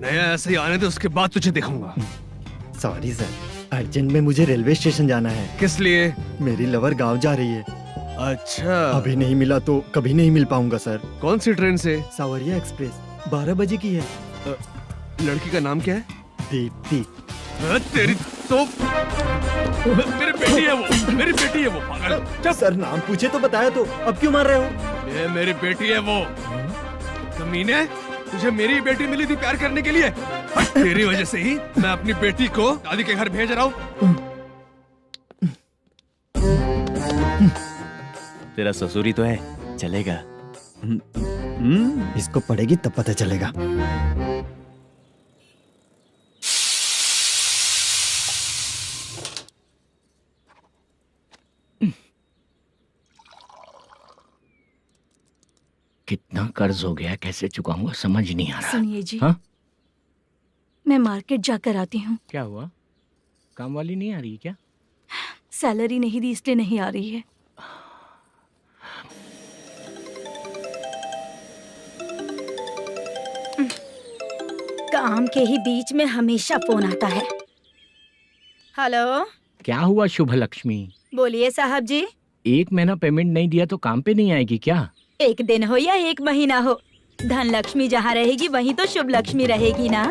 नया ऐसे ही आने दे, उसके बाद तुझे दिखाऊंगा। सॉरी सर, अर्जेंट में मुझे रेलवे स्टेशन जाना है। किस लिए? मेरी लवर गांव जा रही है। अच्छा, अभी नहीं मिला तो कभी नहीं मिल पाऊंगा सर। कौन सी ट्रेन से? सावरिया एक्सप्रेस, 12 बजे की है। लड़की का नाम क्या है? दीप्ति। तेरी तो मेरी बेटी है वो, मेरी बेटी है वो, पागल। सर नाम पूछे तो बताया तो, अब क्यों मार रहे हो? ये मेरी बेटी है वो। कमीने, तुझे मेरी बेटी मिली थी प्यार करने के लिए, तेरी वजह से ही मैं अपनी बेटी को दादी के घर भेज रहा हूँ। तेरा ससुरी तो है, चलेगा। इसको पड़ेगी तब पता चलेगा। कितना कर्ज हो गया, कैसे चुकाऊंगा समझ नहीं आ रहा। सुनिए जी, हाँ? मैं मार्केट जाकर आती हूँ। क्या हुआ, काम वाली नहीं आ रही क्या? सैलरी नहीं दी इसलिए नहीं आ रही है। काम के ही बीच में हमेशा फोन आता है। हेलो, क्या हुआ शुभ लक्ष्मी? बोलिए साहब जी। 1 महीना पेमेंट नहीं दिया तो काम पे नहीं आएगी क्या? 1 दिन हो या 1 महीना हो, धन लक्ष्मी जहाँ रहेगी वहीं तो शुभ लक्ष्मी रहेगी ना।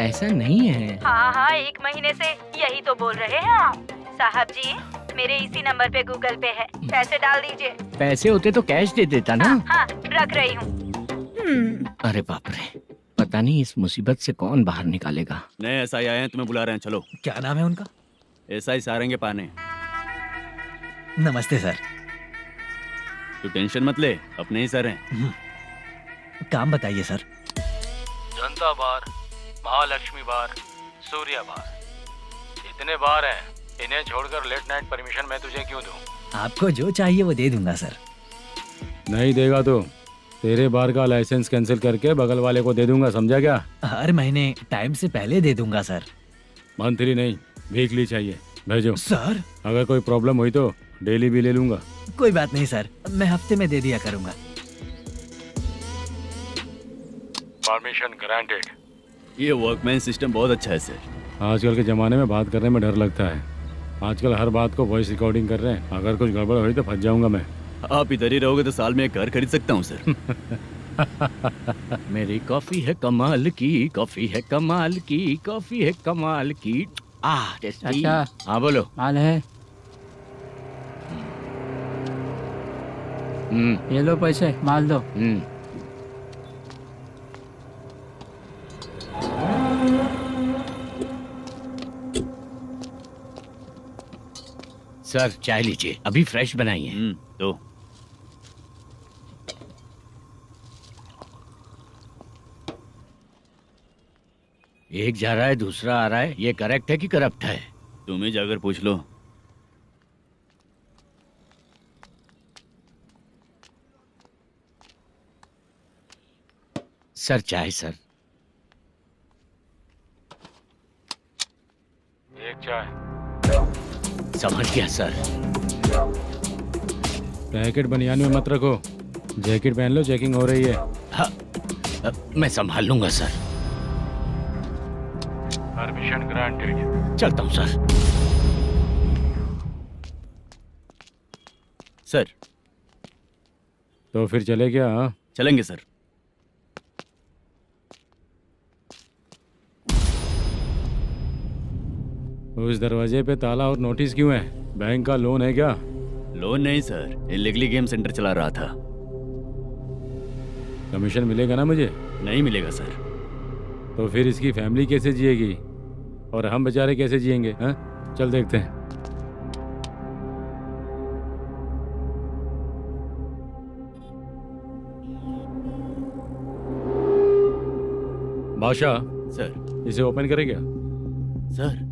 ऐसा नहीं है। हाँ, 1 महीने से यही तो बोल रहे हैं आप। साहब जी, मेरे इसी नंबर पे गूगल पे है, पैसे डाल दीजिए। पैसे होते तो कैश दे देता ना। हाँ, रख रही हूँ। अरे बाप रे, पता नहीं इस मुसीबत से कौन बाहर निकालेगा। नए एसआई आए हैं, तुम्हें बुला रहे हैं, चलो। क्या नाम है उनका? एसआई सारंगे पाने। नमस्ते सर। तू टेंशन मत ले, अपने ही सर हैं। काम बताइए सर। जनता बार, महालक्ष्मी बार, सूर्या बार, इतने बार हैं, इन्हें छोड़कर लेट नाइट परमिशन मैं तुझे क्यों दूं? आपको जो चाहिए वो दे दूंगा सर। नहीं देगा तो तेरे बार का लाइसेंस कैंसिल करके बगल वाले को दे दूंगा, समझा क्या? हर महीने टाइम से पहले दे दूंगा सर। मंथली नहीं, वीकली चाहिए, भेजो। सर, अगर कोई प्रॉब्लम हुई तो डेली भी ले लूंगा। कोई बात नहीं सर, मैं हफ्ते में दे दिया करूंगा। Permission granted. ये वर्कमैन सिस्टम बहुत अच्छा है सर। आजकल के ज़माने में बात करने में डर लगता है। आजकल हर बात को वॉइस रिकॉर्डिंग कर रहे हैं, अगर कुछ गड़बड़ हुई तो फंस जाऊंगा मैं। आप इधर ही रहोगे तो साल में एक घर खरीद सकता हूँ सर। मेरी कॉफी है कमाल की, कॉफी है कमाल की, कॉफी है कमाल की। टेस्टी। अच्छा। हाँ बोलो। माल है, ये लो पैसे, माल दो। सर चाय लीजिए, अभी फ्रेश बनाई है। तो एक जा रहा है दूसरा आ रहा है, ये करेक्ट है कि करप्ट है? तुम ही जाकर पूछ लो। सर चाय सर। एक चाय। समझ गया सर। पैकेट बनियान में मत रखो, जैकेट पहन लो, चेकिंग हो रही है। हाँ, मैं संभाल लूंगा सर। Permission granted. चलता हूँ सर। सर तो फिर चले क्या? हाँ? चलेंगे सर। उस दरवाजे पे ताला और नोटिस क्यों है? बैंक का लोन है क्या? लोन नहीं सर, इलीगली गेम सेंटर चला रहा था। कमीशन मिलेगा ना मुझे? नहीं मिलेगा सर। तो फिर इसकी फैमिली कैसे जिएगी और हम बेचारे कैसे जिएंगे? हाँ, चल देखते हैं। बादशाह, सर इसे ओपन करे क्या? सर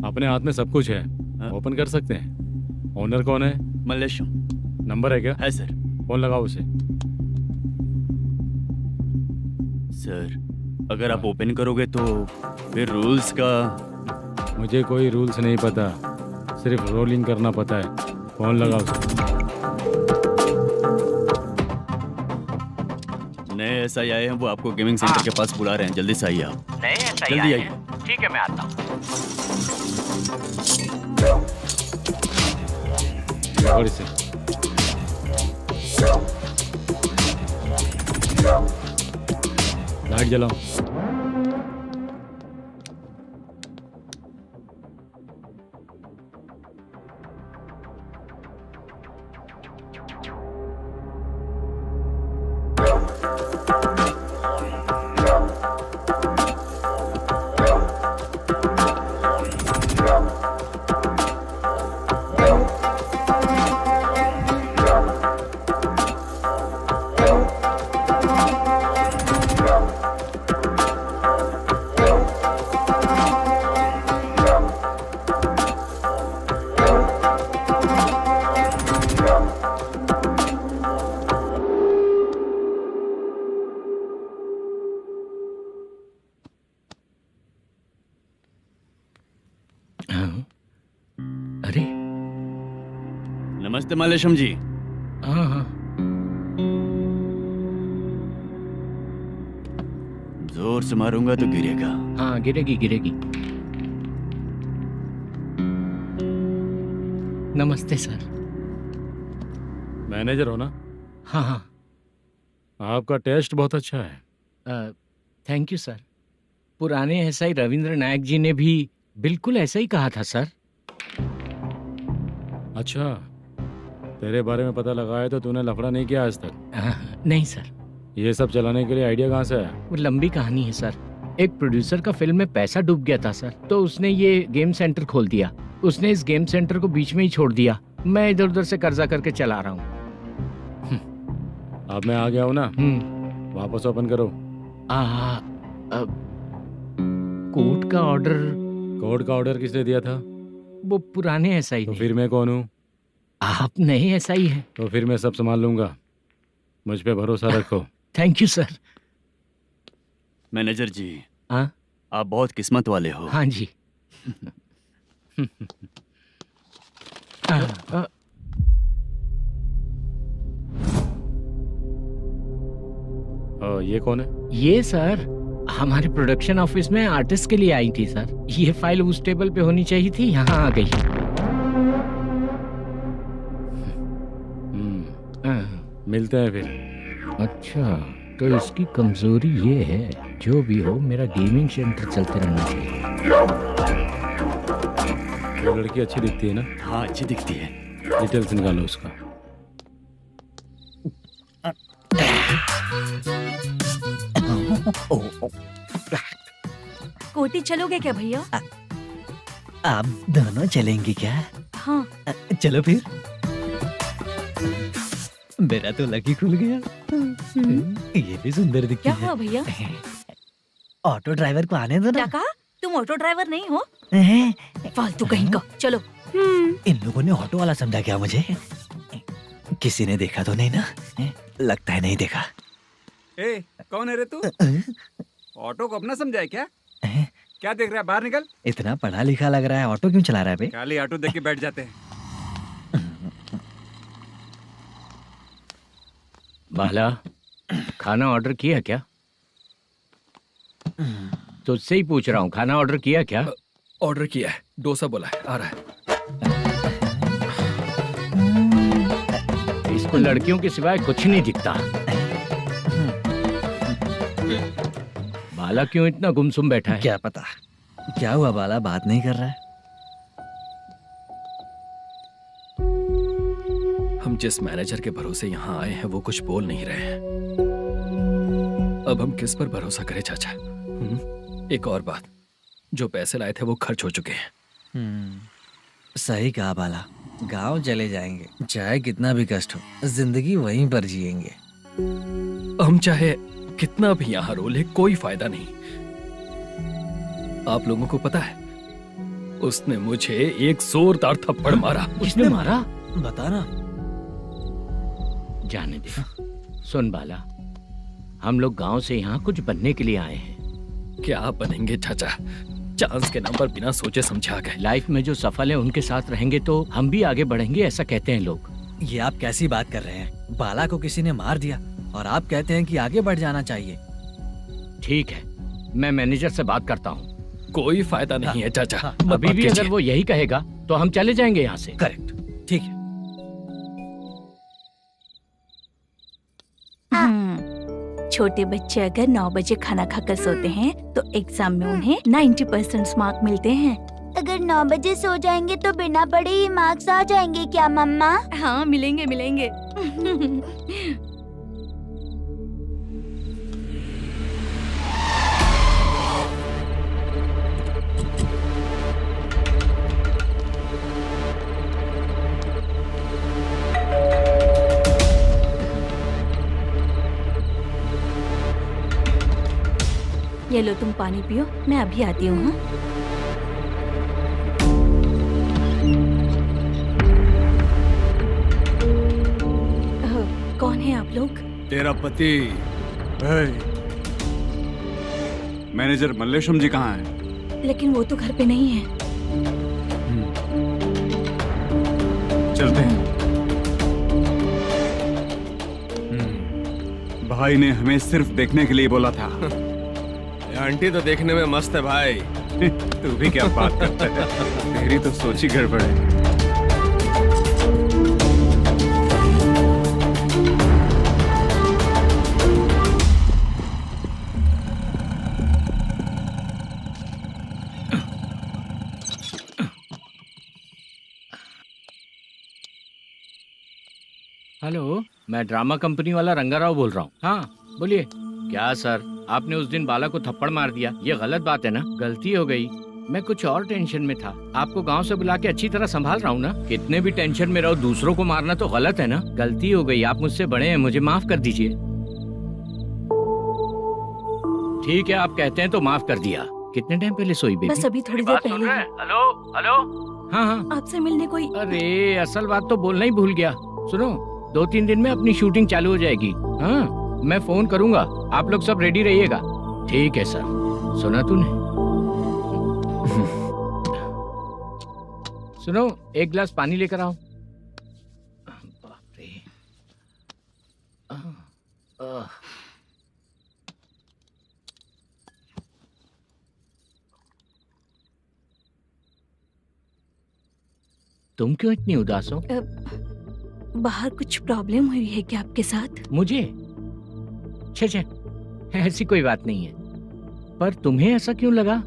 अपने हाथ में सब कुछ है, हाँ? ओपन कर सकते हैं। ओनर कौन है? मल्लेशम नंबर है क्या? है सर। फोन लगाओ उसे। सर अगर आप ओपन करोगे तो फिर रूल्स का। मुझे कोई रूल्स नहीं पता, सिर्फ रोलिंग करना पता है। फोन लगाओ उसे। नए SI आए हैं, वो आपको गेमिंग सेंटर के पास बुला रहे हैं। जल्दी से आइए आप। नए ऐसा ही जल्दी आए आइए। हैं। ठीक है मैं आता हूँ। पकड़ इसे। लाइट जलाओ। अरे नमस्ते मल्लेशम जी। हाँ हाँ। जोर से मारूंगा तो गिरेगा। हाँ गिरेगी गिरेगी। नमस्ते सर। मैनेजर हो ना? हाँ हाँ। आपका टेस्ट बहुत अच्छा है। Thank you sir. पुराने SI रविंद्र नायक जी ने भी बिल्कुल ऐसा ही कहा था सर। अच्छा, तेरे बारे में पता लगा है तो तूने लफड़ा नहीं किया आज तक? नहीं सर। ये सब चलाने के लिए आइडिया कहाँ से आया? वो लंबी कहानी है सर। एक प्रोड्यूसर का फिल्म में पैसा डूब गया था सर, तो उसने ये गेम सेंटर खोल दिया। उसने इस गेम सेंटर को बीच में ही छोड़ दिया। मैं इधर उधर से कर्जा करके चला रहा हूँ। अब मैं आ गया हूँ ना, वापस ओपन करो। कोर्ट का ऑर्डर। कोर्ट का ऑर्डर किसने दिया था? वो पुराने SI तो ने। फिर मैं कौन हूँ? आप नए SI हैं। तो फिर मैं सब संभाल लूंगा, मुझ पे भरोसा रखो। Thank you sir. मैनेजर जी, हाँ आप बहुत किस्मत वाले हो। हाँ जी। ये कौन है? ये सर हमारे प्रोडक्शन ऑफिस में आर्टिस्ट के लिए आई थी सर। ये फाइल उस टेबल पे होनी चाहिए थी, यहाँ आ गई। मिलते हैं फिर। अच्छा, तो इसकी कमजोरी ये है, जो भी हो मेरा गेमिंग सेंटर चलते रहना चाहिए। वो लड़की अच्छी दिखती है ना? हाँ अच्छी दिखती है। डिटेल्स निकालो उसका। कोटी चलोगे क्या भैया? आप दोनों चलेंगे क्या? हाँ। चलो फिर। मेरा तो लकी खुल गया। ये भी सुंदर दिखती क्या है। हुआ भैया? ऑटो ड्राइवर को आने दो क्या ना। कहा? तुम ऑटो ड्राइवर नहीं हो? हैं? फालतू कहीं का। चलो। इन लोगों ने ऑटो वाला समझा क्या मुझे? किसी ने देखा तो नहीं ना? लगता है नहीं देखा। ए, कौन है रे तू? ऑटो को अपना समझा है क्या? क्या देख रहा है? बाहर निकल। इतना पढ़ा लिखा लग रहा है, ऑटो क्यों चला रहा है बे? खाली ऑटो देख के बैठ जाते हैं। बाला, खाना ऑर्डर किया क्या? तुझसे ही पूछ रहा हूँ, खाना ऑर्डर किया क्या? ऑर्डर किया है, डोसा बोला है, आ रहा है। इसको लड़कियों के सिवाय कुछ नहीं दिखता। बाला क्यों इतना गुमसुम बैठा है? क्या पता क्या हुआ, बाला बात नहीं कर रहा है। हम जिस मैनेजर के भरोसे यहाँ आए हैं वो कुछ बोल नहीं रहे हैं। अब हम किस पर भरोसा करें चाचा? एक और बात, जो पैसे लाए थे वो खर्च हो चुके हैं। सही कहा बाला, गांव चले जाएंगे, चाहे कितना भी कष्ट हो, जिंदगी वहीं पर जिएंगे। हम चाहे कितना भी यहाँ रो ले, कोई फायदा नहीं। आप लोगों को पता है, उसने मुझे एक जोरदार थप्पड़ मारा। उसने मारा? बता ना। जाने दे। सुन बाला, हम लोग गांव से यहाँ कुछ बनने के लिए आए हैं। क्या बनेंगे चाचा? चांस के नाम पर बिना सोचे समझे आ गए। लाइफ में जो सफल है उनके साथ रहेंगे तो हम भी आगे बढ़ेंगे, ऐसा कहते हैं लोग। ये आप कैसी बात कर रहे हैं? बाला को किसी ने मार दिया और आप कहते हैं कि आगे बढ़ जाना चाहिए। ठीक है, मैं मैनेजर से बात करता हूँ। कोई फायदा नहीं है चाचा। अभी भी अगर वो यही कहेगा तो हम चले जाएंगे यहाँ से। करेक्ट, ठीक है। छोटे बच्चे अगर 9 बजे खाना खाकर सोते हैं तो एग्जाम में उन्हें 90% मार्क मिलते हैं। अगर 9 बजे सो जाएंगे तो बिना पढ़े ही मार्क्स आ जाएंगे क्या मम्मा? हाँ, मिलेंगे मिलेंगे। ये लो, तुम पानी पियो, मैं अभी आती हूँ। हाँ? कौन है आप लोग? तेरा पति। मैनेजर मल्लेशम जी कहाँ हैं? लेकिन वो तो घर पे नहीं है। चलते हैं। भाई ने हमें सिर्फ देखने के लिए बोला था। आंटी तो देखने में मस्त है भाई। तू भी क्या बात करता है? तेरी तो सोच ही गड़बड़ है। हेलो, मैं ड्रामा कंपनी वाला रंगाराव बोल रहा हूँ। हाँ बोलिए। क्या सर, आपने उस दिन बाला को थप्पड़ मार दिया, ये गलत बात है ना? गलती हो गई, मैं कुछ और टेंशन में था। आपको गांव से बुला के अच्छी तरह संभाल रहा हूँ ना। कितने भी टेंशन में रहो, दूसरों को मारना तो गलत है ना। गलती हो गई, आप मुझसे बड़े हैं, मुझे माफ कर दीजिए। ठीक है, आप कहते हैं तो माफ कर दिया। कितने टाइम पहले सोई बेबी? बस अभी थोड़ी देर पहले। Hello hello. हाँ हाँ, आपसे मिलने कोई। अरे असल बात तो बोलना ही भूल गया। सुनो, 2-3 दिन में अपनी शूटिंग चालू हो जाएगी। हाँ, मैं फोन करूंगा, आप लोग सब रेडी रहिएगा। ठीक है सर। सुना तूने? सुनो, एक गिलास पानी लेकर आओ। बाप रे। तुम क्यों इतनी उदास हो? बाहर कुछ प्रॉब्लम हुई है क्या आपके साथ? मुझे? छे, ऐसी कोई बात नहीं है। पर तुम्हें ऐसा क्यों लगा?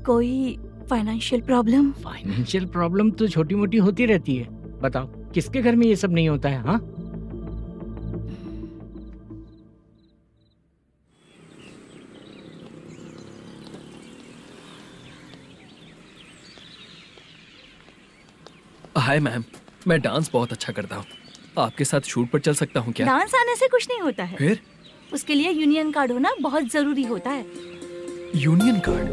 कोई फाइनेंशियल प्रॉब्लम? फाइनेंशियल प्रॉब्लम तो छोटी मोटी होती रहती है। बताओ, किसके घर में ये सब नहीं होता है? हाँ, हाय मैम, मैं डांस बहुत अच्छा करता हूँ। आपके साथ शूट पर चल सकता हूँ क्या? डांस आने से कुछ नहीं होता है। फिर उसके लिए यूनियन कार्ड होना बहुत जरूरी होता है। यूनियन कार्ड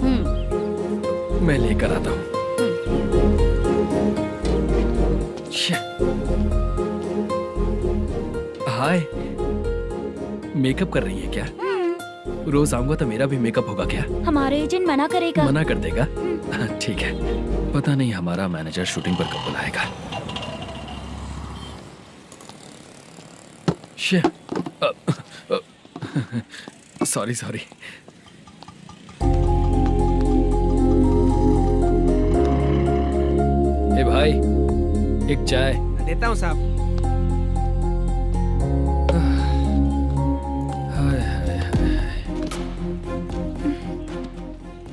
मैं लेकर आता हूँ। हाय, मेकअप कर रही है क्या? रोज आऊंगा तो मेरा भी मेकअप होगा क्या? हमारे एजेंट मना करेगा। मना कर देगा? ठीक है, पता नहीं हमारा मैनेजर शूटिंग पर कब बुलाएगा। Sorry sorry. ए भाई, एक चाय। देता हूँ साहब।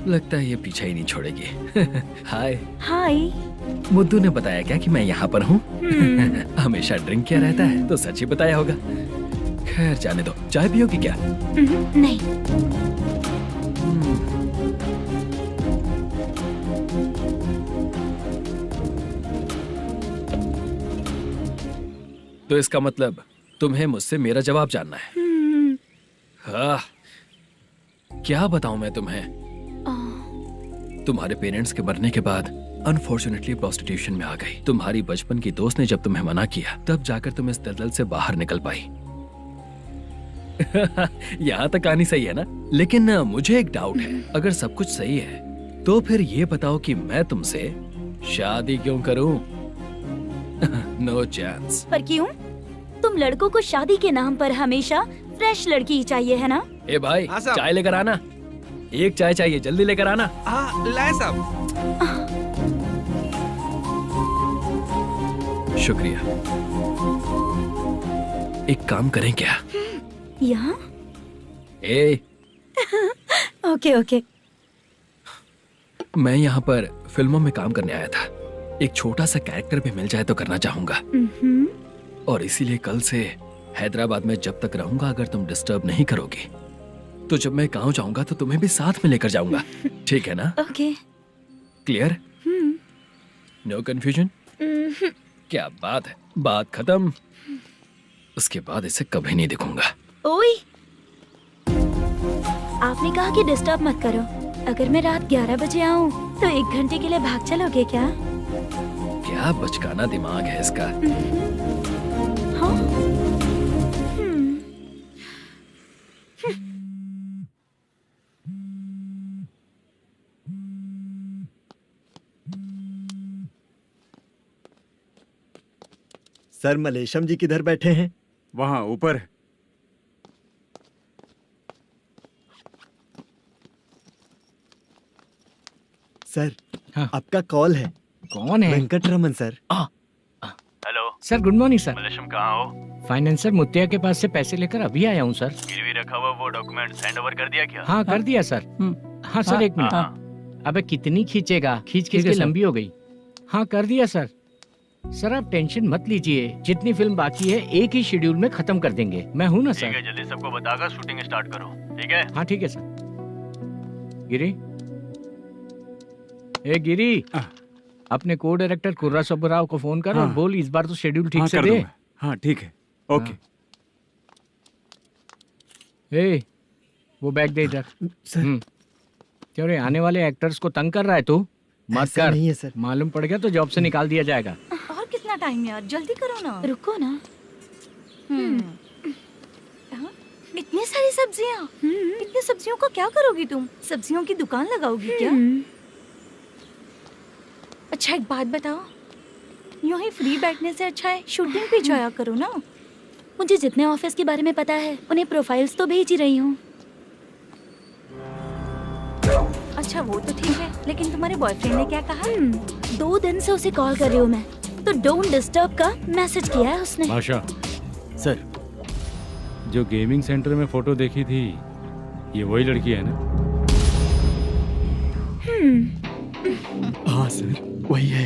लगता है ये पीछा ही नहीं छोड़ेगी। हाय। हाय। मुद्दू ने बताया क्या कि मैं यहाँ पर हूँ? हमेशा ड्रिंक किया रहता है तो सच ही बताया होगा। खैर जाने दो, चाय पियोगी क्या? नहीं। तो इसका मतलब तुम्हें मुझसे मेरा जवाब जानना है? हाँ, क्या बताऊं मैं तुम्हें? तुम्हारे पेरेंट्स के मरने के बाद अनफॉर्चुनेटली प्रोस्टिट्यूशन में आ गई। तुम्हारी बचपन की दोस्त ने जब तुम्हें मना किया तब जाकर तुम इस दलदल से बाहर निकल पाई। यहाँ तक कहानी सही है ना? लेकिन मुझे एक डाउट है, अगर सब कुछ सही है तो फिर ये बताओ कि मैं तुमसे शादी क्यों करूं? No chance. पर क्यों? तुम लड़कों को शादी के नाम पर हमेशा फ्रेश लड़की ही चाहिए, है ना? ए भाई, हाँ साहब। चाय लेकर आना। एक चाय चाहिए, जल्दी लेकर आना। हाँ लाए साहब। शुक्रिया। एक काम करें क्या? यहाँ? ए, ओके ओके। मैं यहाँ पर फिल्मों में काम करने आया था। एक छोटा सा कैरेक्टर भी मिल जाए तो करना चाहूंगा। और इसीलिए कल से हैदराबाद में जब तक रहूंगा, अगर तुम डिस्टर्ब नहीं करोगी तो जब मैं गांव जाऊंगा तो तुम्हें भी साथ में लेकर जाऊंगा। ठीक है ना? ओके। क्लियर? No confusion? क्या बात है, बात खत्म। उसके बाद इसे कभी नहीं दिखूंगा। ओए, आपने कहा कि डिस्टर्ब मत करो। अगर मैं रात 11 बजे आऊँ तो 1 घंटे के लिए भाग चलोगे क्या? क्या बचकाना दिमाग है इसका। हाँ? सर, मलेशम जी किधर बैठे हैं? वहाँ ऊपर है। सर, हाँ। आपका कॉल है। कौन है? Venkataraman sir. Hello sir good morning sir. Malesham, कहाँ हो? फाइनेंसर मुत्तिया के पास से पैसे लेकर अभी आया हूँ सर। गिरवी रखा हुआ वो डॉक्यूमेंट हैंड ओवर कर दिया क्या? हाँ कर दिया सर। हाँ सर, एक मिनट। अबे कितनी खींचेगा, खींच खींच के लंबी हो गई। हाँ कर दिया सर। सर आप टेंशन मत लीजिए, जितनी फिल्म बाकी है एक ही शेड्यूल में खत्म कर देंगे। मैं हूँ ना ठीक सर। है, जल्दी सबको बताकर शूटिंग स्टार्ट करो। ठीक है? हाँ ठीक है सर। गिरी, ए गिरी, अपने को डायरेक्टर कुर्रा सुब्बराव को फोन कर और हाँ। बोल इस बार तो शेड्यूल ठीक हाँ, से कर दे। दूंगा। हाँ ठीक है, ओके। ए, वो बैग दे इधर। सर, क्यों रे, आने वाले एक्टर्स को तंग कर रहा है तू? मत ऐसा कर। नहीं है सर। मालूम पड़ गया तो जॉब से निकाल दिया जाएगा। और कितना टाइम यार, जल्दी करो ना। रुको ना। हाँ? इतनी सारी सब्जियाँ। इतनी सब्जियों का क्या करोगी तुम? सब्जियों की दुकान लगाओगी क्या? अच्छा एक बात बताओ, यूं ही फ्री बैठने से अच्छा है शूटिंग पे जाया करो ना। मुझे जितने ऑफिस के बारे में पता है उन्हें प्रोफाइल्स तो भेज ही रही हूँ। अच्छा वो तो ठीक है, लेकिन तुम्हारे बॉयफ्रेंड ने क्या कहा? 2 दिन से उसे कॉल कर रही हूँ मैं, तो डोंट डिस्टर्ब का मैसेज किया है उसने। भाषा, सर, जो गेमिंग सेंटर में फोटो देखी थी, ये वही लड़की है ना? हाँ सर, वही है।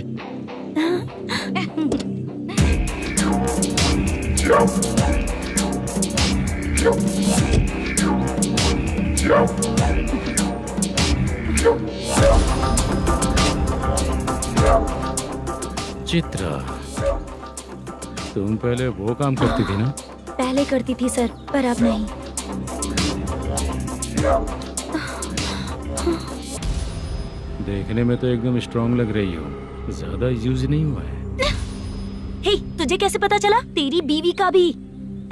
चित्रा, तुम पहले वो काम करती थी ना? पहले करती थी सर, पर अब नहीं। देखने में तो एकदम स्ट्रांग लग रही हो, ज्यादा यूज नहीं हुआ है। हे, तुझे कैसे पता चला? तेरी बीवी का भी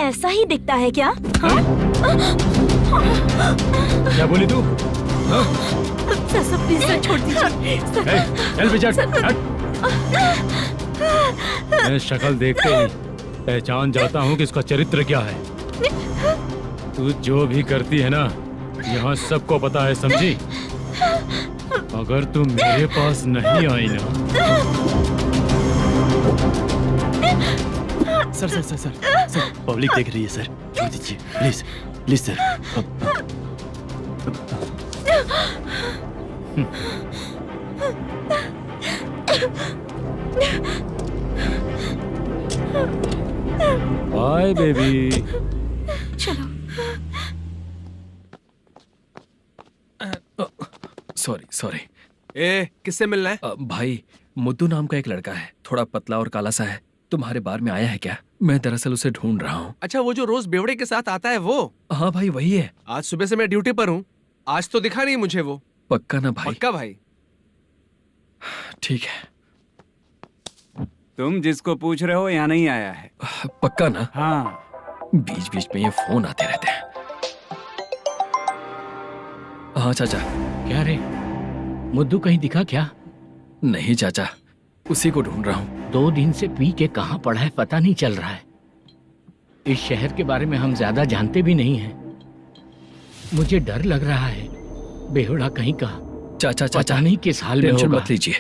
ऐसा ही दिखता है क्या? हाँ? क्या बोली तू? सर प्लीज सर, छोड़ दीजिए सर। चल बेटा, मैं शक्ल देखते ही पहचान जाता हूँ कि इसका चरित्र क्या है। तू जो भी करती है ना, यहाँ सबको पता है, समझी? अगर तू मेरे पास नहीं आई ना। सर, पब्लिक देख रही है सर, छोड़ दीजिए please please sir. Bye baby. चलो। सॉरी। ए, किससे मिलना है? भाई, मुद्दू नाम का एक लड़का है, थोड़ा पतला और काला सा है। तुम्हारे बार में आया है क्या? मैं दरअसल उसे ढूंढ रहा हूँ। अच्छा, वो जो रोज बेवड़े के साथ आता है वो? हाँ भाई, वही है। आज सुबह से मैं ड्यूटी पर हूँ, आज तो दिखा नहीं मुझे वो। पक्का ना भाई? पक्का भाई। ठीक है। तुम जिसको पूछ रहे हो यहाँ नहीं आया है। पक्का ना? हाँ। बीच बीच में ये फोन आते रहते हैं। हाँ चाचा। क्या रे, मुद्दू कहीं दिखा क्या? नहीं चाचा, उसी को ढूंढ रहा हूँ। 2 दिन से पी के कहाँ पड़ा है पता नहीं चल रहा है। इस शहर के बारे में हम ज्यादा जानते भी नहीं हैं। मुझे डर लग रहा है, बेहुड़ा कहीं का। चाचा पता नहीं किस हाल में टेंशन होगा। मत लीजिए,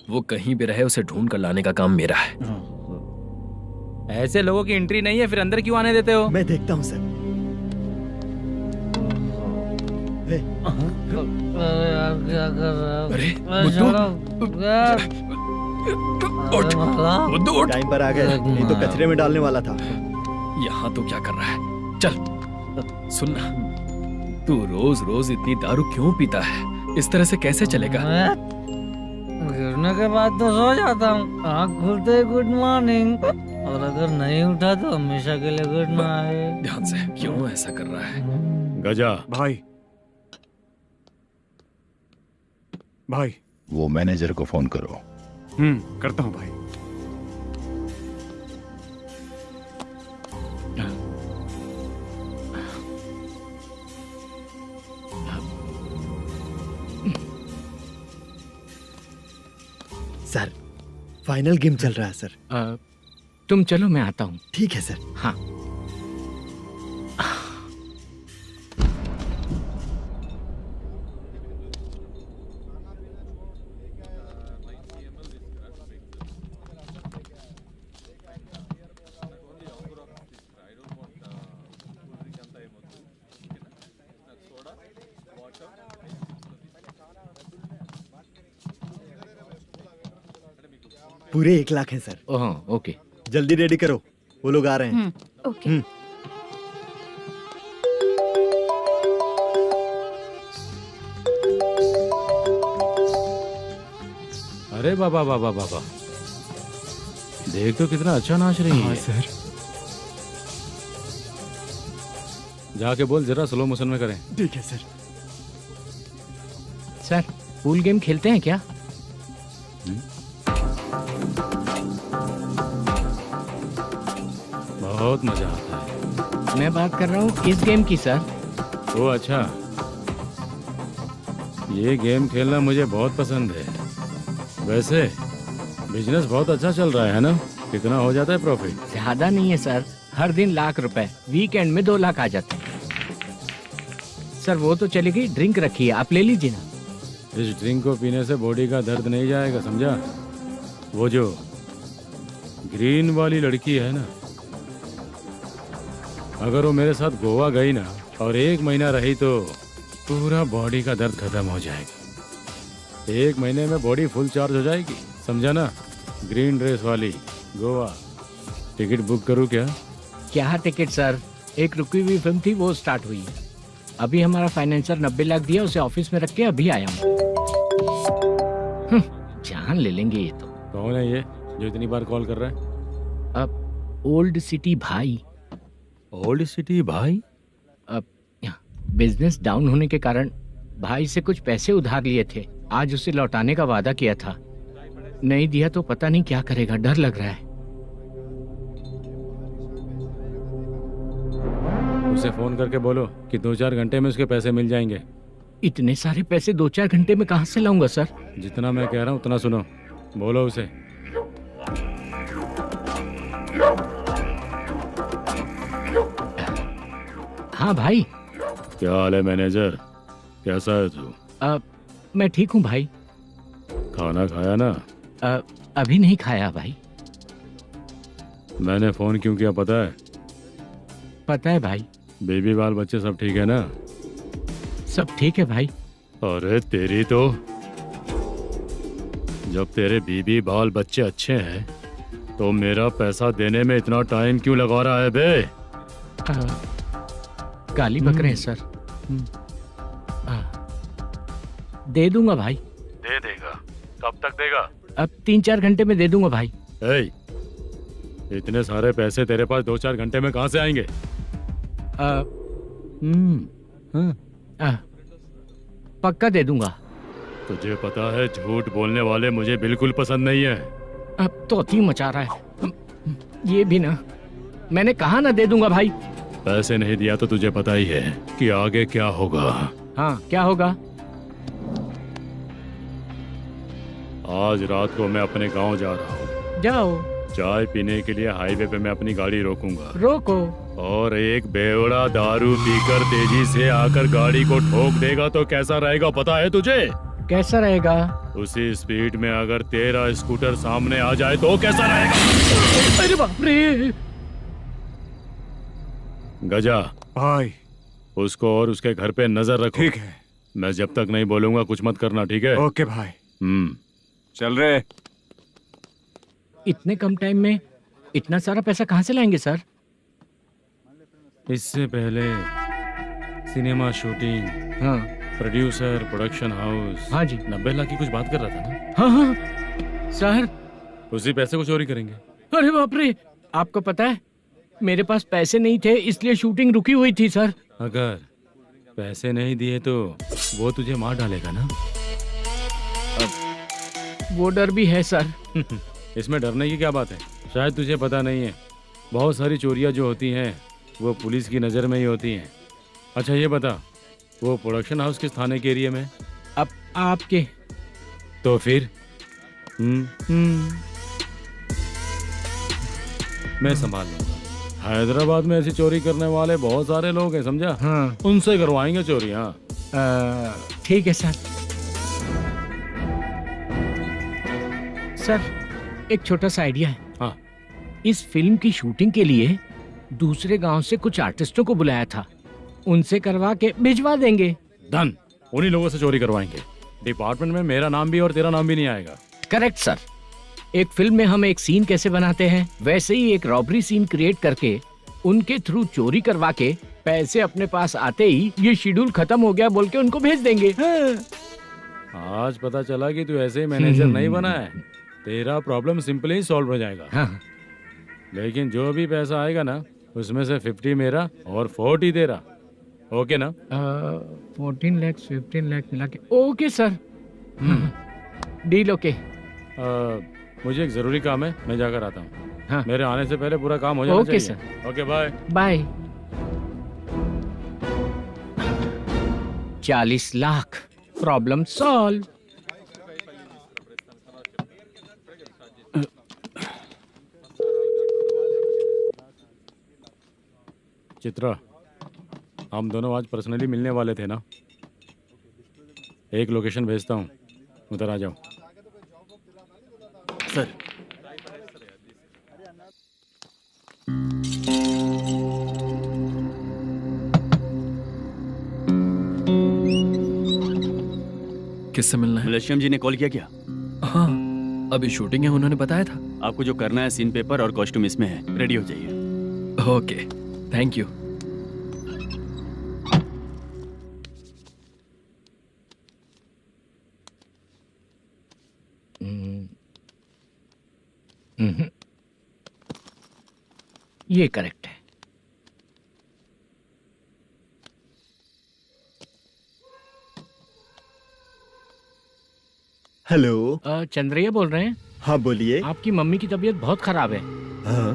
वो कहीं भी रहे उसे ढूंढ कर लाने का काम मेरा है। ऐसे लोगों की एंट्री नहीं है, फिर अंदर क्यों आने देते हो? मैं देखता हूँ सर। अरे मुद्दू उठ। टाइम पर आ गए, नहीं तो कचरे में डालने वाला था। यहाँ तो क्या कर रहा है? चल सुनना, तू रोज रोज इतनी दारू क्यों पीता है? इस तरह से कैसे चलेगा? गिरने के बाद तो सो जाता हूँ, आँख खुलते ही गुड मॉर्निंग, और अगर नहीं उठा तो हमेशा के लिए गुड नाइट। ध्यान से, क्यों ऐसा कर रहा है? गजा भाई वो मैनेजर को फोन करो। करता हूँ भाई। सर, फाइनल गेम चल रहा है सर। तुम चलो, मैं आता हूँ। ठीक है सर। हाँ। पूरे 1 लाख हैं सर। ओह, ओके। जल्दी रेडी करो, वो लोग आ रहे हैं। ओके। अरे बाबा बाबा बाबा, देख तो कितना अच्छा नाच रही है। सर। जाके बोल जरा स्लो मोशन में करें। ठीक है सर। सर, पूल गेम खेलते हैं क्या? बहुत मजा आता है। मैं बात कर रहा हूँ इस गेम की सर। ओ अच्छा, ये गेम खेलना मुझे बहुत पसंद है। वैसे बिजनेस बहुत अच्छा चल रहा है ना? कितना हो जाता है प्रॉफिट? ज्यादा नहीं है सर, हर दिन लाख रुपए, वीकेंड में 2 लाख आ जाते हैं। सर वो तो चलेगी, ड्रिंक रखी है, आप ले लीजिए ना। इस ड्रिंक को पीने से बॉडी का दर्द नहीं जाएगा, समझा? वो जो ग्रीन वाली लड़की है ना, अगर वो मेरे साथ गोवा गई ना और 1 महीना रही तो पूरा बॉडी का दर्द खत्म हो जाएगा। 1 महीने में बॉडी फुल चार्ज हो जाएगी, समझा ना? ग्रीन ड्रेस वाली गोवा। टिकट बुक करूँ क्या? क्या टिकट सर, एक रुकी हुई फिल्म थी, वो स्टार्ट हुई है। अभी हमारा फाइनेंसर 90 लाख दिया, उसे ऑफिस में रख के अभी आया हूँ। जान ले लेंगे ये तो। कौन है ये जो इतनी बार कॉल कर रहा है? अब ओल्ड सिटी भाई। ओल्ड सिटी भाई? अब बिजनेस डाउन होने के कारण भाई से कुछ पैसे उधार लिए थे। आज उसे लौटाने का वादा किया था, नहीं दिया तो पता नहीं क्या करेगा, डर लग रहा है। उसे फोन करके बोलो कि 2-4 घंटे में उसके पैसे मिल जाएंगे। इतने सारे पैसे 2-4 घंटे में कहाँ से लाऊंगा सर? जितना मैं कह रहा हूँ उतना सुनो, बोलो उसे। हाँ भाई। क्या हाल है मैनेजर, कैसा है तू? मैं ठीक हूँ भाई। खाना खाया ना? अभी नहीं खाया भाई। मैंने फोन क्यों किया पता है? पता है भाई। बेबी बाल बच्चे सब ठीक है ना? सब ठीक है भाई। अरे तेरी तो, जब तेरे बीबी बाल बच्चे अच्छे हैं तो मेरा पैसा देने में इतना टाइम क्यों लगा रहा है बे? गाली बक रहे हैं सर। दे दूंगा भाई। दे देगा? कब तक देगा? अब 3-4 घंटे में दे दूंगा भाई। इतने सारे पैसे तेरे पास 2-4 घंटे में कहाँ से आएंगे? पक्का दे दूंगा। तुझे पता है झूठ बोलने वाले मुझे बिल्कुल पसंद नहीं है। अब तो अति मचा रहा है ये भी ना। मैंने कहा ना दे दूंगा भाई। पैसे नहीं दिया तो तुझे पता ही है कि आगे क्या होगा। हाँ क्या होगा? आज रात को मैं अपने गांव जा रहा हूँ। जाओ। चाय पीने के लिए हाईवे पे मैं अपनी गाड़ी रोकूंगा। रोको। और एक बेवड़ा दारू पीकर तेजी से आकर गाड़ी को ठोक देगा तो कैसा रहेगा पता है तुझे? कैसा रहेगा? उसी स्पीड में अगर तेरा स्कूटर सामने आ जाए तो कैसा रहेगा? अरे बाप रे। गजा भाई, उसको और उसके घर पे नजर रखो। ठीक है। मैं जब तक नहीं बोलूंगा कुछ मत करना, ठीक है? ओके भाई। चल रहे। इतने कम टाइम में इतना सारा पैसा कहाँ से लाएंगे सर? इससे पहले सिनेमा शूटिंग, हाँ प्रोड्यूसर, प्रोडक्शन हाउस। हाँ जी। 90 लाख की कुछ बात कर रहा था ना? हाँ हाँ सर। उसी पैसे को चोरी करेंगे। अरे बाप रे, आपको पता है मेरे पास पैसे नहीं थे इसलिए शूटिंग रुकी हुई थी सर। अगर पैसे नहीं दिए तो वो तुझे मार डालेगा ना? वो डर भी है सर। इसमें डरने की क्या बात है? शायद तुझे पता नहीं है, बहुत सारी चोरियां जो होती हैं वो पुलिस की नज़र में ही होती हैं। अच्छा ये बता, वो प्रोडक्शन हाउस किस थाने के एरिया में? अब आपके। तो फिर मैं संभाल लूंगा। हैदराबाद में ऐसी चोरी करने वाले बहुत सारे लोग हैं, समझा? हाँ। उनसे करवाएंगे चोरी। हाँ ठीक है सर। सर एक छोटा सा आइडिया है। हाँ। इस फिल्म की शूटिंग के लिए दूसरे गांव से कुछ आर्टिस्टों को बुलाया था, उनसे करवा के भिजवा देंगे। डन, उन्हीं लोगों से चोरी करवाएंगे। डिपार्टमेंट में मेरा नाम भी और तेरा नाम भी नहीं आएगा। Correct sir. एक फिल्म में हम एक सीन कैसे बनाते हैं वैसे ही एक रॉबरी सीन क्रिएट करके उनके थ्रू चोरी करवा के पैसे अपने पास आते ही ये शेड्यूल खत्म हो गया बोल के उनको भेज देंगे। आज पता चला कि तू ऐसे ही मैनेजर नहीं बना है। तेरा प्रॉब्लम सिंपली ही सॉल्व हो जाएगा। हाँ। लेकिन जो भी पैसा आएगा ना उसमें से 50 मेरा और 40 तेरा। ओके ना? 14 लाख 15 लाख मिला के। Okay sir. Deal okay. मुझे एक जरूरी काम है, मैं जाकर आता हूँ। हाँ। मेरे आने से पहले पूरा काम हो जाना ओके चाहिए। Sir. Okay bye. Bye. 40 lakh, problem solve. Chitra, हम दोनों आज पर्सनली मिलने वाले थे ना? एक लोकेशन भेजता हूँ, उधर आ जाओ। सर। किससे मिलना है? मलेशियम जी ने कॉल किया क्या? हाँ अभी शूटिंग है, उन्होंने बताया था। आपको जो करना है सीन पेपर और कॉस्ट्यूम इसमें है, रेडी हो जाइए। Okay thank you. ये करेक्ट है। हेलो। चंद्रिया बोल रहे हैं? हाँ बोलिए। आपकी मम्मी की तबीयत बहुत खराब है। हाँ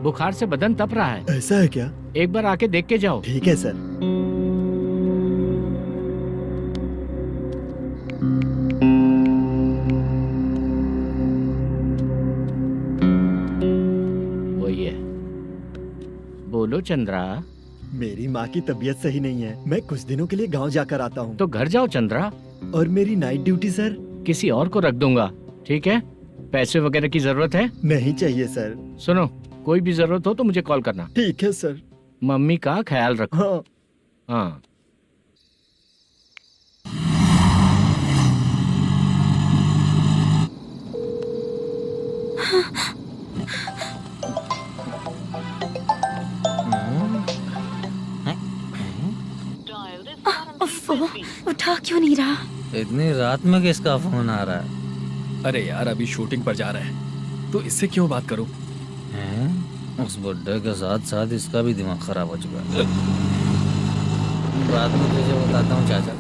बुखार से बदन तप रहा है। ऐसा है क्या? एक बार आके देख के जाओ। ठीक है सर। वही है। बोलो चंद्रा। मेरी माँ की तबीयत सही नहीं है, मैं कुछ दिनों के लिए गांव जाकर आता हूँ। तो घर जाओ चंद्रा। और मेरी नाइट ड्यूटी सर? किसी और को रख दूंगा, ठीक है? पैसे वगैरह की जरूरत है? नहीं चाहिए सर। सुनो, कोई भी जरूरत हो तो मुझे कॉल करना। ठीक है सर। मम्मी का ख्याल रखो। हाँ। हाँ। उठा क्यों नहीं रहा? इतनी रात में किसका फोन आ रहा है? अरे यार अभी शूटिंग पर जा रहे हैं, तो इससे क्यों बात करूं? हैं? उस बुड्ढे के साथ साथ इसका भी दिमाग खराब हो चुका है। बाद में तुझे बताता हूँ चाचा।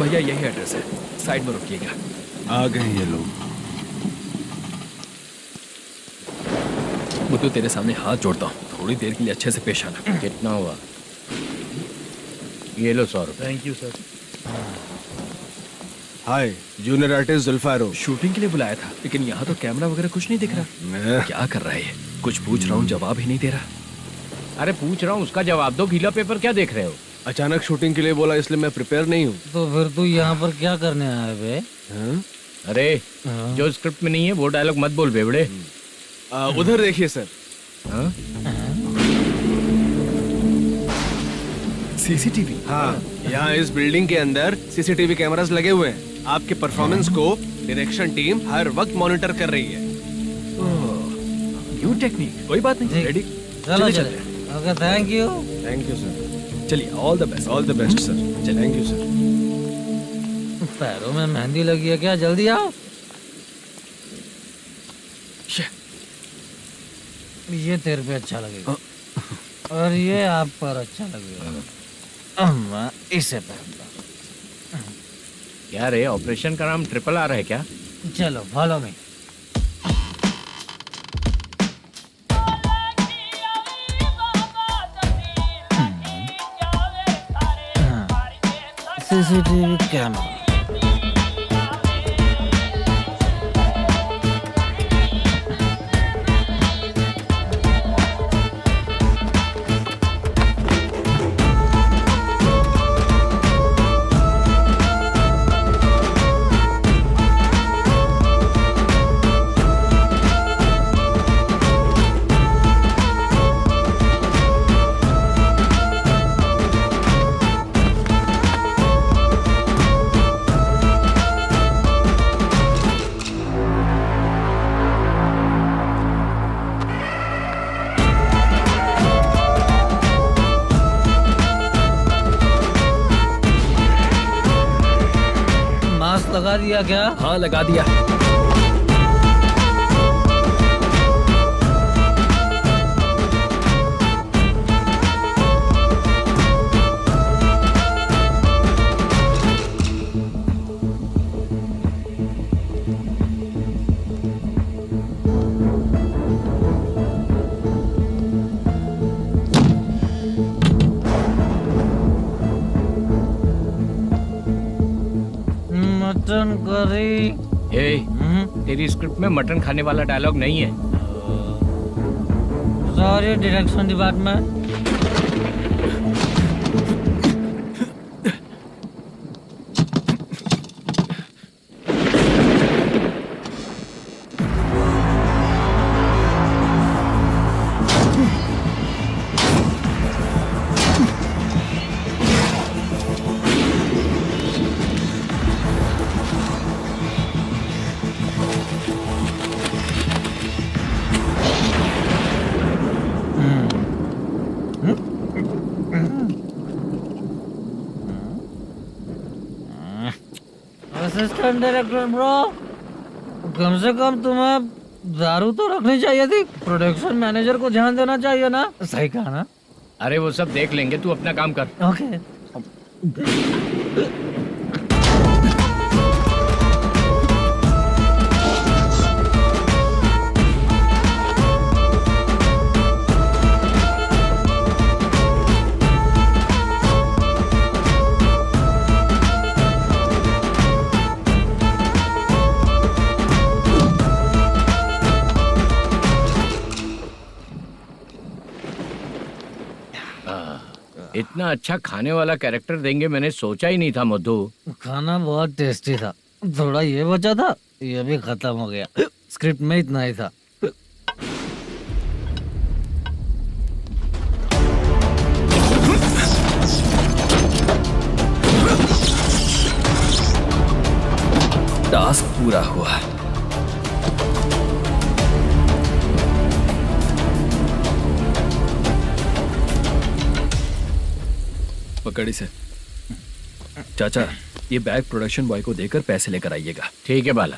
भैया यही एड्रेस है, साइड में रुकिएगा। आ गए ये लोग। बुद्धू तेरे सामने हाथ जोड़ता हूँ, थोड़ी देर के लिए अच्छे से पेश आना। कितना हुआ? ये लो 100 रुपए। Thank you sir. Hi, junior artist जुल्फारो। शूटिंग के लिए बुलाया था, लेकिन यहाँ तो कैमरा वगैरह कुछ नहीं दिख रहा। क्या कर रहा है ये? कुछ पूछ रहा हूँ, जवाब ही नहीं दे रहा। अरे पूछ रहा हूँ, उसका जवाब दो। गीला पेपर क्या देख रहे हो? अचानक शूटिंग के लिए बोला, इसलिए मैं प्रिपेयर नहीं हूँ। तो फिर तू यहाँ पर क्या करने आया बे? अरे जो स्क्रिप्ट में नहीं है वो डायलॉग मत बोल बेवड़े। उधर देखिए सर। सीसीटीवी? हाँ, यहाँ इस बिल्डिंग के अंदर सीसीटीवी कैमरास लगे हुए हैं। आपके परफॉर्मेंस को डायरेक्शन टीम हर वक्त मॉनिटर कर रही है। New technique. कोई बात नहीं, रेडी। चलो चले। Okay, thank you. Thank you sir. चलिए, all the best. All the best sir. Thank you sir. पैरों में मेहंदी लगी है क्या? जल्दी आओ। ये तेरे पे अच्छा लगेगा और ये आप पर अच्छा लगेगा। मैं इसे पहनता। क्या रे, ऑपरेशन का नाम ट्रिपल आर है क्या? चलो फॉलो मी। CCTV camera. लगा दिया क्या? हाँ लगा दिया। Mutton curry. तेरी स्क्रिप्ट में मटन खाने वाला डायलॉग नहीं है। Sorry direction department. Assistant director bro, कम से कम तुम्हें दारू तो रखनी चाहिए थी। प्रोडक्शन मैनेजर को ध्यान देना चाहिए ना। सही कहा ना? अरे वो सब देख लेंगे, तू अपना काम कर। ओके। इतना अच्छा खाने वाला कैरेक्टर देंगे मैंने सोचा ही नहीं था मधु। खाना बहुत टेस्टी था, थोड़ा ये बचा था, ये भी खत्म हो गया। स्क्रिप्ट में इतना ही था। टास्क पूरा हुआ। पकड़ी से चाचा, ये बैग प्रोडक्शन बॉय को देकर पैसे लेकर आइएगा। ठीक है बाला।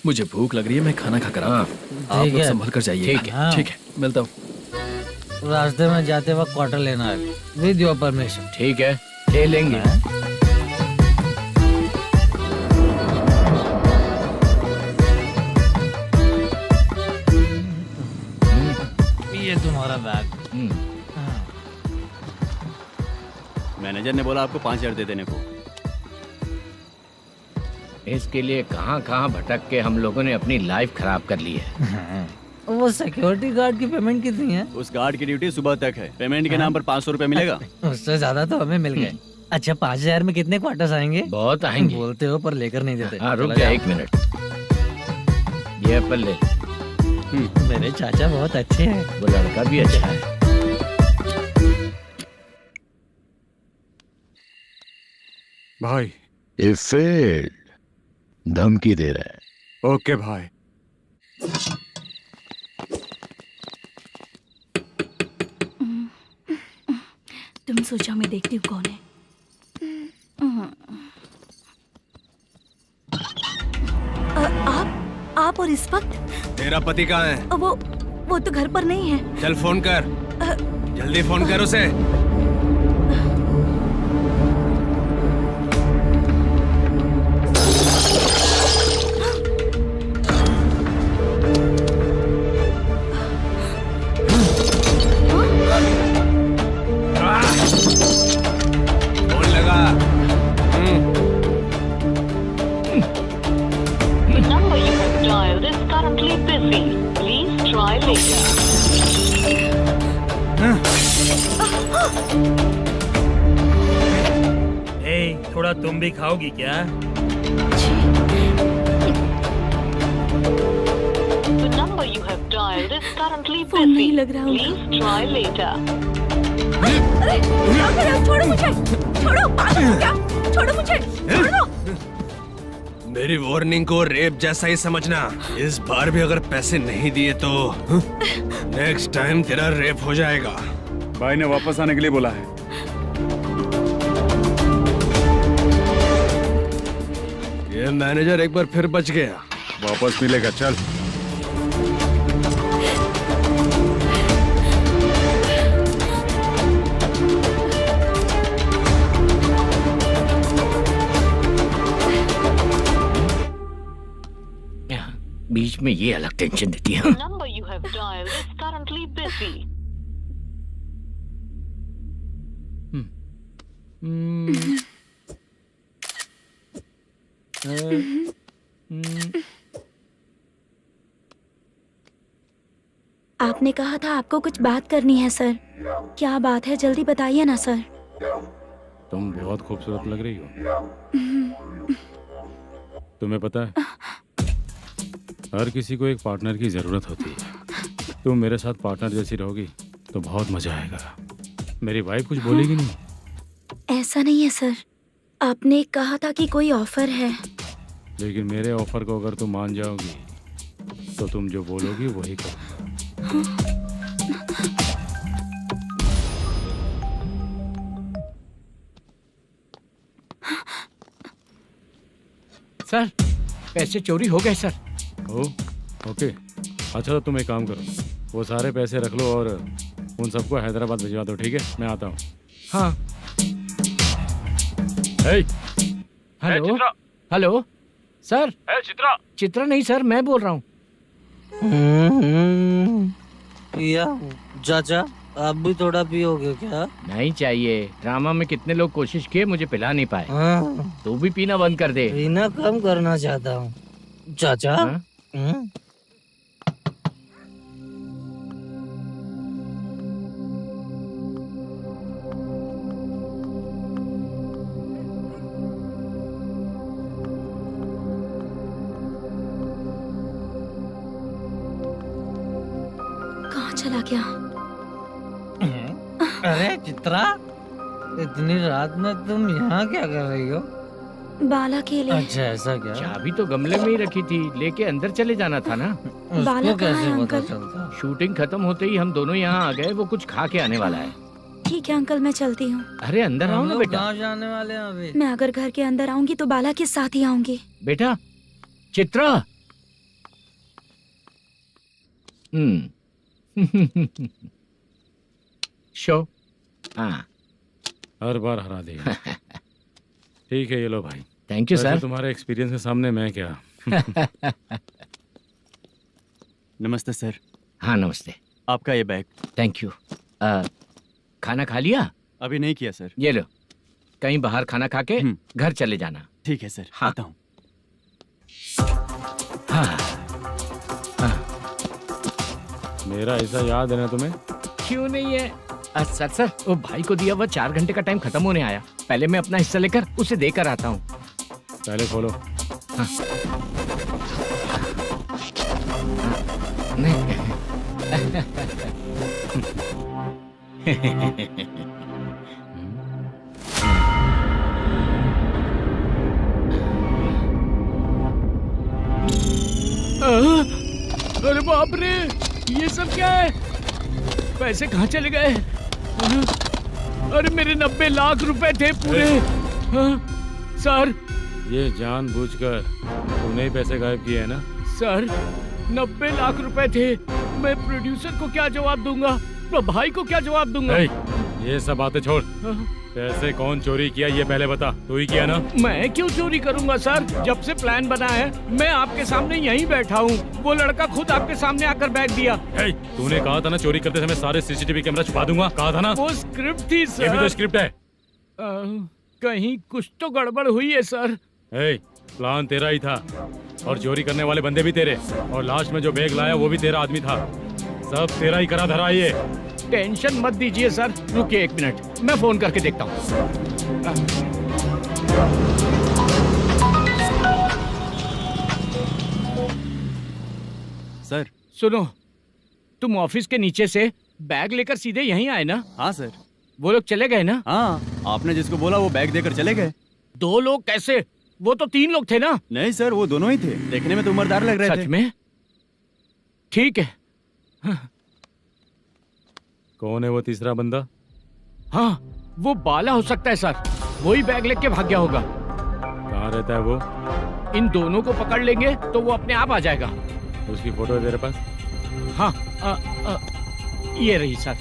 मुझे भूख लग रही है, मैं खाना खाकर आता हूँ। आप लोग संभल कर जाइए। ठीक है। ठीक है, मिलता हूँ। रास्ते में जाते वक्त क्वार्टर लेना है, विद योर परमिशन। ठीक है, ले लेंगे। ये तुम्हारा बैग। मैनेजर ने बोला आपको 5,000 दे देने को। इसके लिए कहाँ कहाँ भटक के हम लोगों ने अपनी लाइफ खराब कर ली है। वो सिक्योरिटी गार्ड की पेमेंट कितनी है? उस गार्ड की ड्यूटी सुबह तक है। पेमेंट के नाम पर 500 रुपए मिलेगा। उससे ज्यादा तो हमें मिल गए। अच्छा 5,000 में कितने क्वार्टर्स आएंगे? बहुत आएंगे। बोलते हो पर लेकर नहीं देते। हाँ रुक जा 1 मिनट। ये एप्पल ले। मेरे चाचा बहुत अच्छे हैं। वो लड़का भी अच्छा है। भाई धमकी दे रहा है। ओके भाई। तुम सोचो मैं देखती हूँ कौन है। आप और इस वक्त? तेरा पति कहाँ है? वो तो घर पर नहीं है। चल फोन कर, जल्दी फोन कर उसे। फोन लगा। number you have dialed is currently busy. Please try later. थोड़ा तुम भी खाओगी क्या? The number you have dialed is currently phone नहीं busy. लग रहा Please try later. अरे क्या कर रहे हो? छोड़ो मुझे, छोड़ो, पागल हो क्या? छोड़ो मुझे, छोड़ो। मेरी वार्निंग को रेप जैसा ही समझना। इस बार भी अगर पैसे नहीं दिए तो नेक्स्ट टाइम तेरा रेप हो जाएगा। भाई ने वापस आने के लिए बोला है। ये मैनेजर एक बार फिर बच गया। वापस मिलेगा, चल। बीच में ये अलग टेंशन देती है। The number you have dialed is currently busy. आपने कहा था आपको कुछ बात करनी है सर। क्या बात है, जल्दी बताइए ना सर। तुम बहुत खूबसूरत लग रही हो। तुम्हें पता है हर किसी को एक पार्टनर की जरूरत होती है। तुम मेरे साथ पार्टनर जैसी रहोगी तो बहुत मजा आएगा। मेरी वाइफ कुछ बोलेगी नहीं? ऐसा नहीं है सर, आपने कहा था कि कोई ऑफर है। लेकिन मेरे ऑफर को अगर तुम मान जाओगी तो तुम जो बोलोगी वही करो। सर पैसे चोरी हो गए सर। ओके अच्छा तो तुम एक काम करो, वो सारे पैसे रख लो और उन सबको हैदराबाद भिजवा दो। ठीक है, मैं आता हूँ। हाँ। Hello hello sir. चित्रा नहीं सर, मैं बोल रहा हूँ। या चाचा आप भी थोड़ा पियोगे क्या? नहीं चाहिए। ड्रामा में कितने लोग कोशिश किए, मुझे पिला नहीं पाए। तू भी पीना बंद कर दे। पीना कम करना चाहता हूँ चाचा। बाला क्या? अरे चित्रा, इतनी रात में तुम यहाँ क्या कर रही हो? बाला के लिए। अच्छा ऐसा क्या? चाबी तो गमले में ही रखी थी, लेके अंदर चले जाना था ना। बाला उसको कहाँ कैसे है पता अंकल? चलता? शूटिंग खत्म होते ही हम दोनों यहाँ आ गए, वो कुछ खा के आने वाला है। ठीक है अंकल, मैं चलती हूँ। अरे अंदर आओ हम ना लोग बेटा। कहाँ जाने वाले हैं अभी? मैं अगर घर के अंदर आऊंगी तो बाला के साथ ही आऊंगी। बेटा चित्रा। शो। हाँ हर बार हरा देगा। ठीक है ये लो भाई। थैंक यू वैसे सर। तुम्हारे एक्सपीरियंस के सामने मैं क्या। नमस्ते सर, हाँ नमस्ते। आपका ये बैग। Thank you. खाना खा लिया? अभी नहीं किया सर। ये लो, कहीं बाहर खाना खा के घर चले जाना। ठीक है सर, हाँ। आता हूँ। हाँ। मेरा ऐसा याद है ना तुम्हें? क्यों नहीं है? सर सर, वो भाई को दिया हुआ 4 घंटे का टाइम खत्म होने आया। पहले मैं अपना हिस्सा लेकर उसे देकर आता हूँ। पहले खोलो। हाँ। नहीं। अरे बाप रे, ये सब क्या है? पैसे कहाँ चले गए? अरे मेरे 90 लाख रुपए थे पूरे। सर ये जानबूझकर तूने ही पैसे गायब किए हैं ना? सर 90 लाख रुपए थे। मैं प्रोड्यूसर को क्या जवाब दूंगा, तो भाई को क्या जवाब दूंगा? ये सब बातें छोड़। पैसे कौन चोरी किया ये पहले बता। तू ही किया ना? मैं क्यों चोरी करूंगा सर? जब से प्लान बना है मैं आपके सामने यहीं बैठा हूँ। वो लड़का खुद आपके सामने आकर बैग दिया। तूने कहा था ना चोरी करते समय सारे सीसीटीवी कैमरा छुपा दूंगा, कहा था ना? वो स्क्रिप्ट थी सर। ये भी तो स्क्रिप्ट है। कहीं कुछ तो गड़बड़ हुई है सर। प्लान तेरा ही था और चोरी करने वाले बंदे भी तेरे, और लास्ट में जो बैग लाया वो भी तेरा आदमी था। सब तेरा ही करा धरा ये। टेंशन मत दीजिए सर, रुकिए 1 मिनट, मैं फोन करके देखता हूँ। सर सुनो, तुम ऑफिस के नीचे से बैग लेकर सीधे यहीं आए ना? हाँ सर। वो लोग चले गए ना? हाँ, आपने जिसको बोला वो बैग देकर चले गए। 2 लोग कैसे? वो तो 3 लोग थे ना? नहीं सर, वो दोनों ही थे। देखने में तो उम्रदार लग रहे थे। सच में? ठीक है। कौन है वो तीसरा बंदा? हाँ, वो बाला हो सकता है सर। वही बैग लेके भाग गया होगा। कहाँ रहता है वो? इन दोनों को पकड़ लेंगे तो वो अपने आप आ जाएगा। उसकी फोटो है तेरे पास? हाँ, ये रही सर।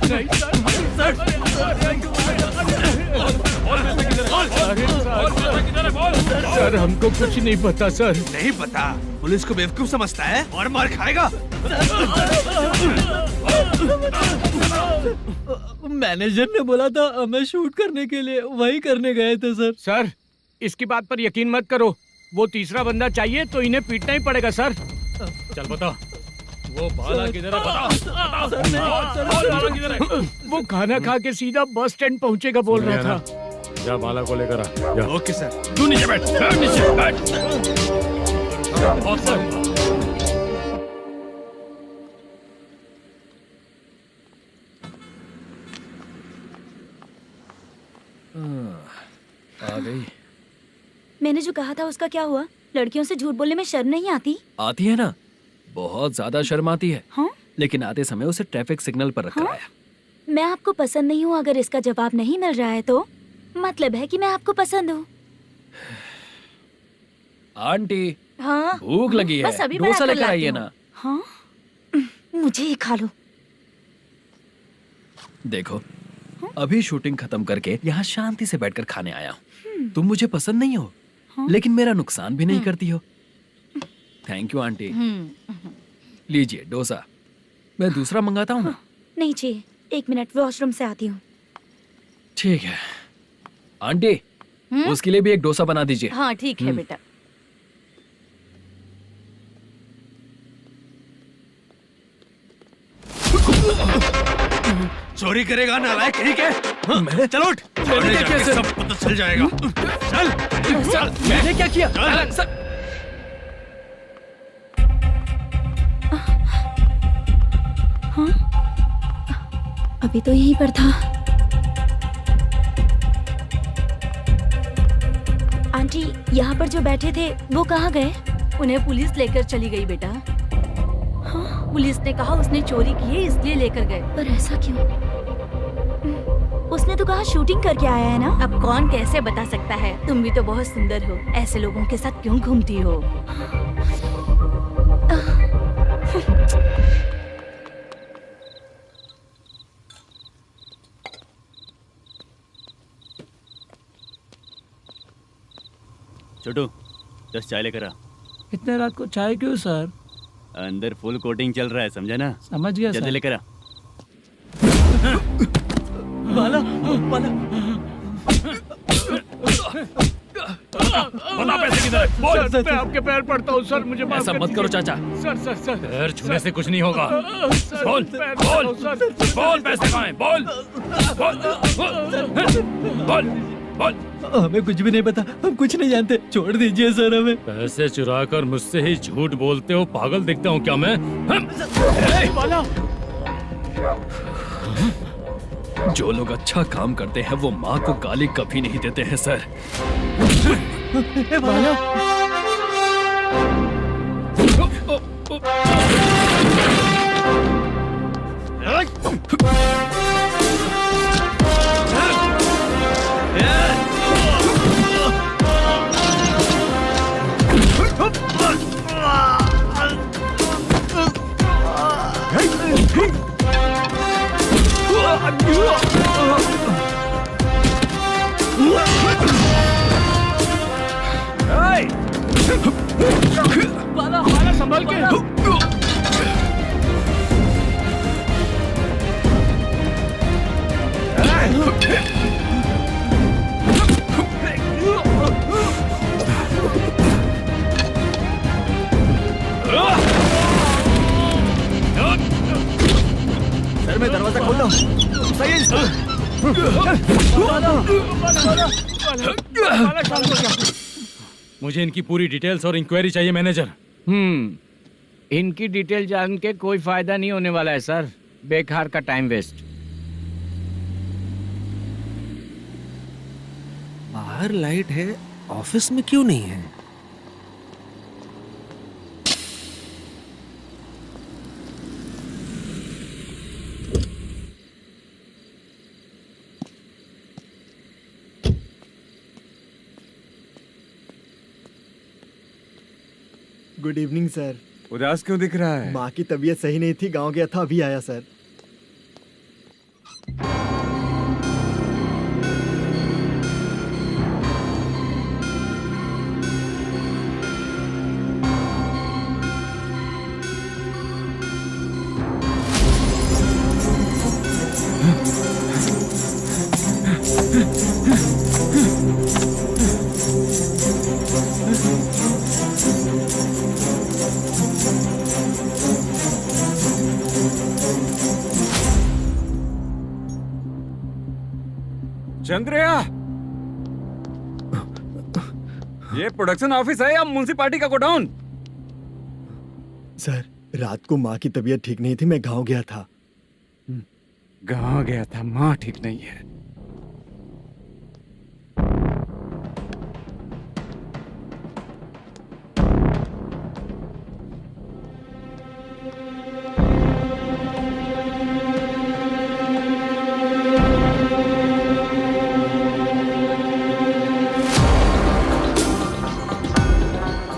नहीं सर, हमको कुछ नहीं पता सर। नहीं पता? पुलिस को बेवकूफ समझता है और मार खाएगा। मैनेजर ने बोला था हमें शूट करने के लिए, वही करने गए थे सर। सर इसकी बात पर यकीन मत करो। वो तीसरा बंदा चाहिए तो इन्हें पीटना ही पड़ेगा सर। चल बता, वो बाला किधर है? बता। बाला किधर है? वो खाना खा के सीधा बस स्टैंड पहुंचेगा बोल रहा था। जा बाला को लेकर आ। जा। Okay sir. तू नीचे बैठ। नीचे बैठ। आ गई। मैंने जो कहा था उसका क्या हुआ? लड़कियों से झूठ बोलने में शर्म नहीं आती? आती है ना, बहुत ज्यादा शर्म आती है। हाँ? लेकिन आते समय उसे ट्रैफिक सिग्नल पर रखा हाँ? आया। मैं आपको पसंद नहीं हूँ अगर इसका जवाब नहीं मिल रहा है तो मतलब है कि मैं आपको पसंद हूँ। आंटी, हाँ? भूख लगी है, बस अभी डोसा बनाकर लेकर लाती आइए हूँ। ना। हाँ? मुझे ही खा लो। देखो, अभी शूटिंग खत्म करके यहाँ शांति से बैठकर खाने आया हूँ। तुम मुझे पसंद नहीं हो, लेकिन मेरा नुकसान भी नहीं करती हो। Thank you aunty. लीजिए डोसा। मैं दूसरा मंगाता हूँ ना? नहीं चाहिए, 1 मिनट वॉशरूम से आती हूँ। ठीक है आंटी, उसके लिए भी एक डोसा बना दीजिए। हाँ ठीक है बेटा। चोरी करेगा नालायक कहीं के? मैं? चलो उठ। मैंने क्या किया सर? सब पता चल जाएगा। चल। सर, मैंने क्या किया? चल। सर, अभी तो यहीं पर था। आंटी, यहाँ पर जो बैठे थे वो कहाँ गए? उन्हें पुलिस लेकर चली गई बेटा। हाँ? पुलिस ने कहा उसने चोरी की है इसलिए लेकर गए। पर ऐसा क्यों? उसने तो कहा शूटिंग करके आया है ना। अब कौन कैसे बता सकता है? तुम भी तो बहुत सुंदर हो, ऐसे लोगों के साथ क्यों घूमती हो? छोटू 10 चाय लेकर आ। इतने रात को चाय क्यों सर? अंदर फुल कोटिंग चल रहा है, समझा ना? समझ गया जल्दी सर। लेकर आ। बाला, बाला। बता पैसे किधर है? बोल। सर, मैं आपके पैर पड़ता हूँ सर, मुझे माफ ऐसा कर मत करो दीजिए। चाचा। सर पैर छूने से कुछ नहीं होगा। सर, बोल पैर बोल पड़ता हूँ, सर। बोल, पैसे कहाँ हैं? बोल बोल बोल बोल। हमें कुछ भी नहीं पता, हम कुछ नहीं जानते, छोड़ दीजिए सर हमें। पैसे चुराकर मुझसे ही झूठ बोलते हो, पागल दिखता हूँ क्या मैं? जो लोग अच्छा काम करते हैं वो माँ को गाली कभी नहीं देते हैं सर। बाला, बाला संभाल के। सर मैं दरवाजा खोलता हूँ। सही है। मुझे इनकी पूरी डिटेल्स और इंक्वायरी चाहिए मैनेजर। इनकी डिटेल जान के कोई फायदा नहीं होने वाला है सर, बेकार का टाइम वेस्ट। बाहर लाइट है, ऑफिस में क्यों नहीं है? Good evening sir. उदास क्यों दिख रहा है? माँ की तबीयत सही नहीं थी, गांव गया था, अभी आया सर। चंद्रया, ये प्रोडक्शन ऑफिस है या म्युनिसिपालिटी का गोडाउन? सर रात को माँ की तबीयत ठीक नहीं थी, मैं गांव गया था। गांव गया था, माँ ठीक नहीं है।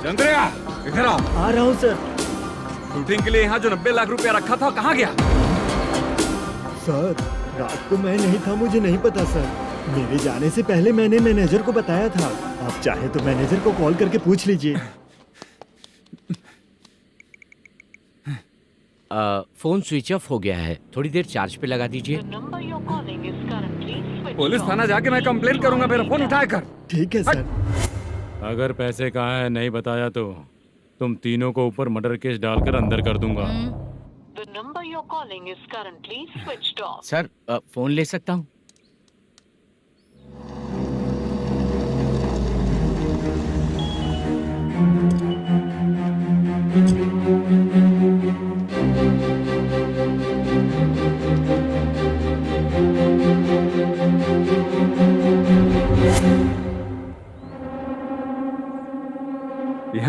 चंद्रया, इधर आओ। आ रहा हूँ सर। शूटिंग के लिए यहाँ जो 90 लाख रुपया रखा था कहाँ गया? सर रात को मैं नहीं था, मुझे नहीं पता सर। मेरे जाने से पहले मैंने मैनेजर को बताया था। आप चाहे तो मैनेजर को कॉल करके पूछ लीजिए। फोन स्विच ऑफ हो गया है, थोड़ी देर चार्ज पे लगा दीजिए। पुलिस थाना जाके मैं कंप्लेंट करूंगा, मेरा फोन उठाया कर। ठीक है सर। अगर पैसे कहाँ है नहीं बताया तो तुम तीनों को ऊपर मर्डर केस डालकर अंदर कर दूंगा। The number you're calling is currently switched off. Sir phone ले सकता हूँ?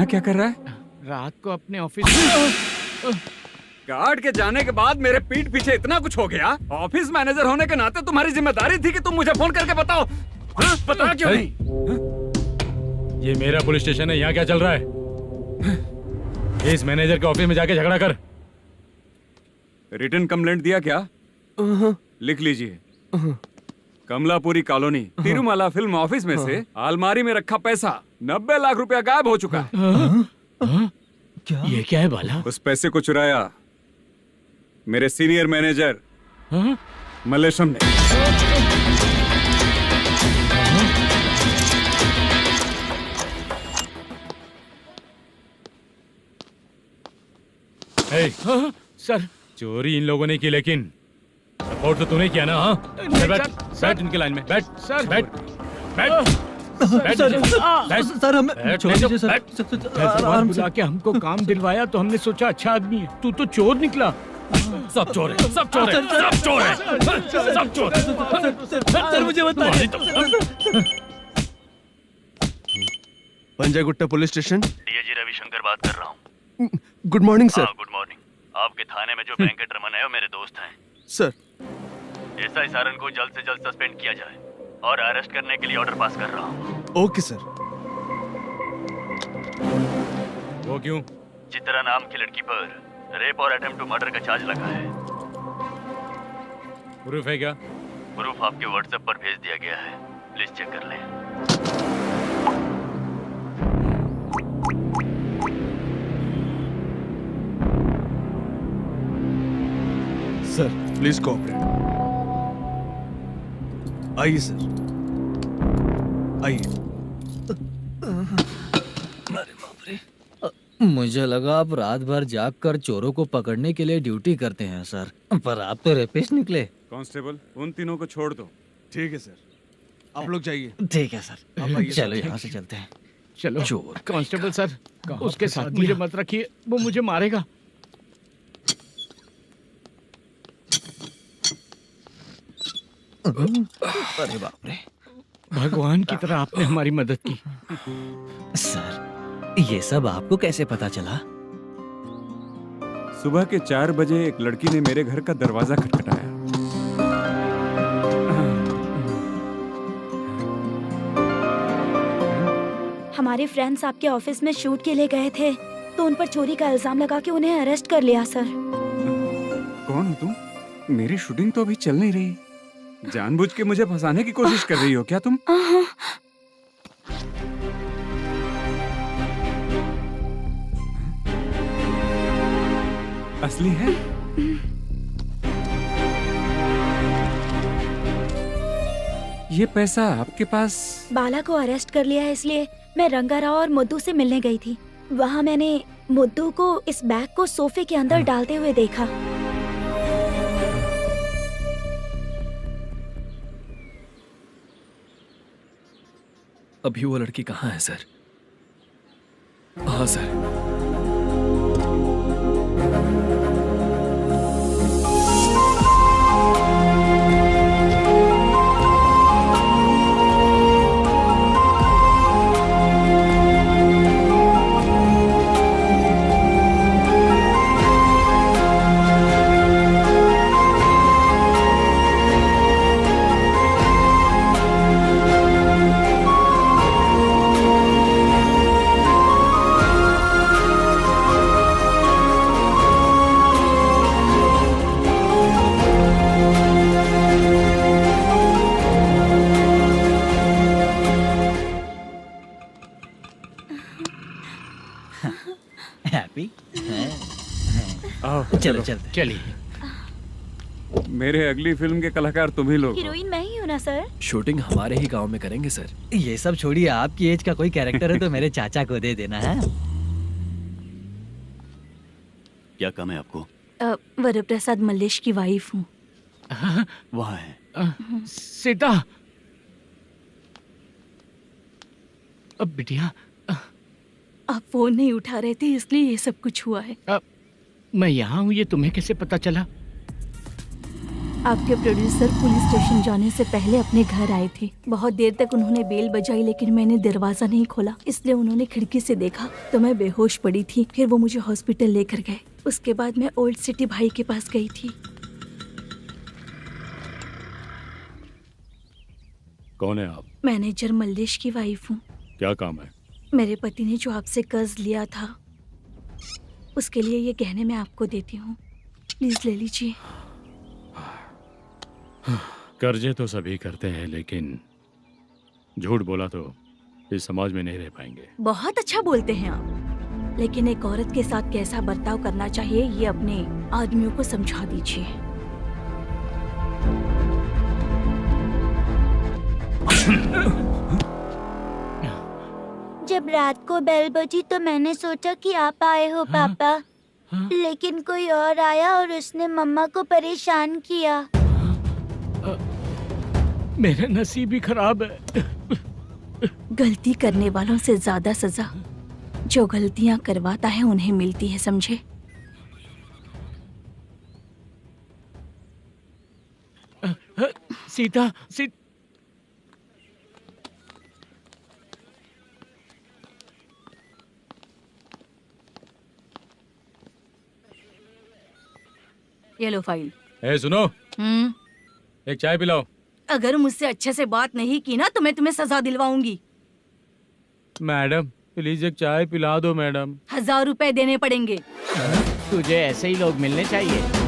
यहाँ क्या कर रहा है? रात को अपने ऑफिस गार्ड के जाने के बाद मेरे पीठ पीछे इतना कुछ हो गया। ऑफिस मैनेजर होने के नाते तुम्हारी जिम्मेदारी थी कि तुम मुझे फोन करके बताओ। हाँ? बता क्यों नहीं? ये मेरा पुलिस स्टेशन है, यहाँ क्या चल रहा है? इस मैनेजर के ऑफिस में जाके झगड़ा कर। रिटन कंप्लेंट दिया क्या? लिख लीजिए। Kamalapuri colony, Tirumala film office में से अलमारी में रखा पैसा 90 लाख रुपया गायब हो चुका है। क्या? ये क्या है बाला? उस पैसे को चुराया मेरे सीनियर मैनेजर मल्लेशम ने। सर, चोरी इन लोगों ने की, लेकिन सपोर्ट तो तूने किया ना? हाँ, बैठ बैठ इनके लाइन में, बैठ सर, बैठ बैठ सर हमें छोड़ दीजिए सर। आराम से के हमको काम दिलवाया तो हमने सोचा अच्छा आदमी है। तू तो चोर निकला। सब चोर है, सब चोर है, सब चोर है, सब चोर है। सर मुझे बताइए। Panjagutta police station. DIG Ravishankar बात कर रहा हूँ। Good morning sir. Good morning. आपके थाने में जो वेंकट रमन है वो मेरे दोस्त हैं। सर, एसआई सारन को जल्द से जल्द सस्पेंड किया जाए और अरेस्ट करने के लिए ऑर्डर पास कर रहा हूँ। Okay sir. वो क्यों? चित्रा नाम की लड़की पर रेप और अटेम्प्ट टू मर्डर का चार्ज लगा है। प्रूफ है क्या? प्रूफ आपके व्हाट्सएप पर भेज दिया गया है, प्लीज चेक कर लें। Sir please cooperate. आइए सर, आइए। मुझे लगा आप रात भर जाग कर चोरों को पकड़ने के लिए ड्यूटी करते हैं सर, पर आप तो रेपिस्ट निकले। कांस्टेबल, उन तीनों को छोड़ दो। ठीक है सर, आप लोग जाइए। ठीक है सर, चलो यहाँ से चलते हैं। चलो चोर। कांस्टेबल सर, उसके साथ मुझे मत रखिए, वो मुझे मारेगा। अरे बाप रे, भगवान की तरह आपने हमारी मदद की। सर ये सब आपको कैसे पता चला? सुबह के 4 बजे एक लड़की ने मेरे घर का दरवाजा खटखटाया। हमारे फ्रेंड्स आपके ऑफिस में शूट के लिए गए थे तो उन पर चोरी का इल्जाम लगा के उन्हें अरेस्ट कर लिया सर। कौन हो तुम? मेरी शूटिंग तो अभी चल नहीं रही। जानबूझ के मुझे फंसाने की कोशिश कर रही हो क्या तुम? असली है? ये पैसा आपके पास? बाला को अरेस्ट कर लिया है इसलिए मैं रंगाराव और मुद्दू से मिलने गई थी। वहाँ मैंने मुद्दू को इस बैग को सोफे के अंदर डालते हुए देखा। अभी वो लड़की कहाँ है सर? हाँ सर। हैप्पी? चलो चलते। चलिए। मेरे अगली फिल्म के कलाकार तुम ही लोग हो। हीरोइन मैं ही हूँ ना सर? शूटिंग हमारे ही गांव में करेंगे सर। ये सब छोड़िए, आपकी एज का कोई कैरेक्टर है तो मेरे चाचा को दे देना है। क्या काम है आपको? वरप्रसाद मल्लेश की वाइफ हूँ। वहाँ है। सीता। अब बिटिया, आप फोन नहीं उठा रहे थे इसलिए ये सब कुछ हुआ है। मैं यहाँ हूँ, ये तुम्हें कैसे पता चला? आपके प्रोड्यूसर पुलिस स्टेशन जाने से पहले अपने घर आए थे। बहुत देर तक उन्होंने बेल बजाई लेकिन मैंने दरवाजा नहीं खोला, इसलिए उन्होंने खिड़की से देखा तो मैं बेहोश पड़ी थी। फिर वो मुझे हॉस्पिटल लेकर गए। उसके बाद मैं ओल्ड सिटी भाई के पास गई थी। कौन है आप? मैनेजर मल्लेश की वाइफ हूँ। क्या काम है? मेरे पति ने जो आपसे कर्ज लिया था उसके लिए ये गहने मैं आपको देती हूँ, प्लीज ले लीजिए। कर्जे तो सभी करते हैं, लेकिन झूठ बोला तो इस समाज में नहीं रह पाएंगे। बहुत अच्छा बोलते हैं आप, लेकिन एक औरत के साथ कैसा बर्ताव करना चाहिए ये अपने आदमियों को समझा दीजिए। जब रात को बेल बजी तो मैंने सोचा कि आप आए हो पापा, लेकिन कोई और आया और उसने मम्मा को परेशान किया। मेरा नसीब ही खराब है। गलती करने वालों से ज्यादा सजा जो गलतियां करवाता है उन्हें मिलती है, समझे? सीता, ये लो फाइल। ए सुनो, एक चाय पिलाओ। अगर मुझसे अच्छे से बात नहीं की ना तो मैं तुम्हें सजा दिलवाऊंगी। मैडम प्लीज एक चाय पिला दो मैडम। 1000 रुपए देने पड़ेंगे। तुझे ऐसे ही लोग मिलने चाहिए।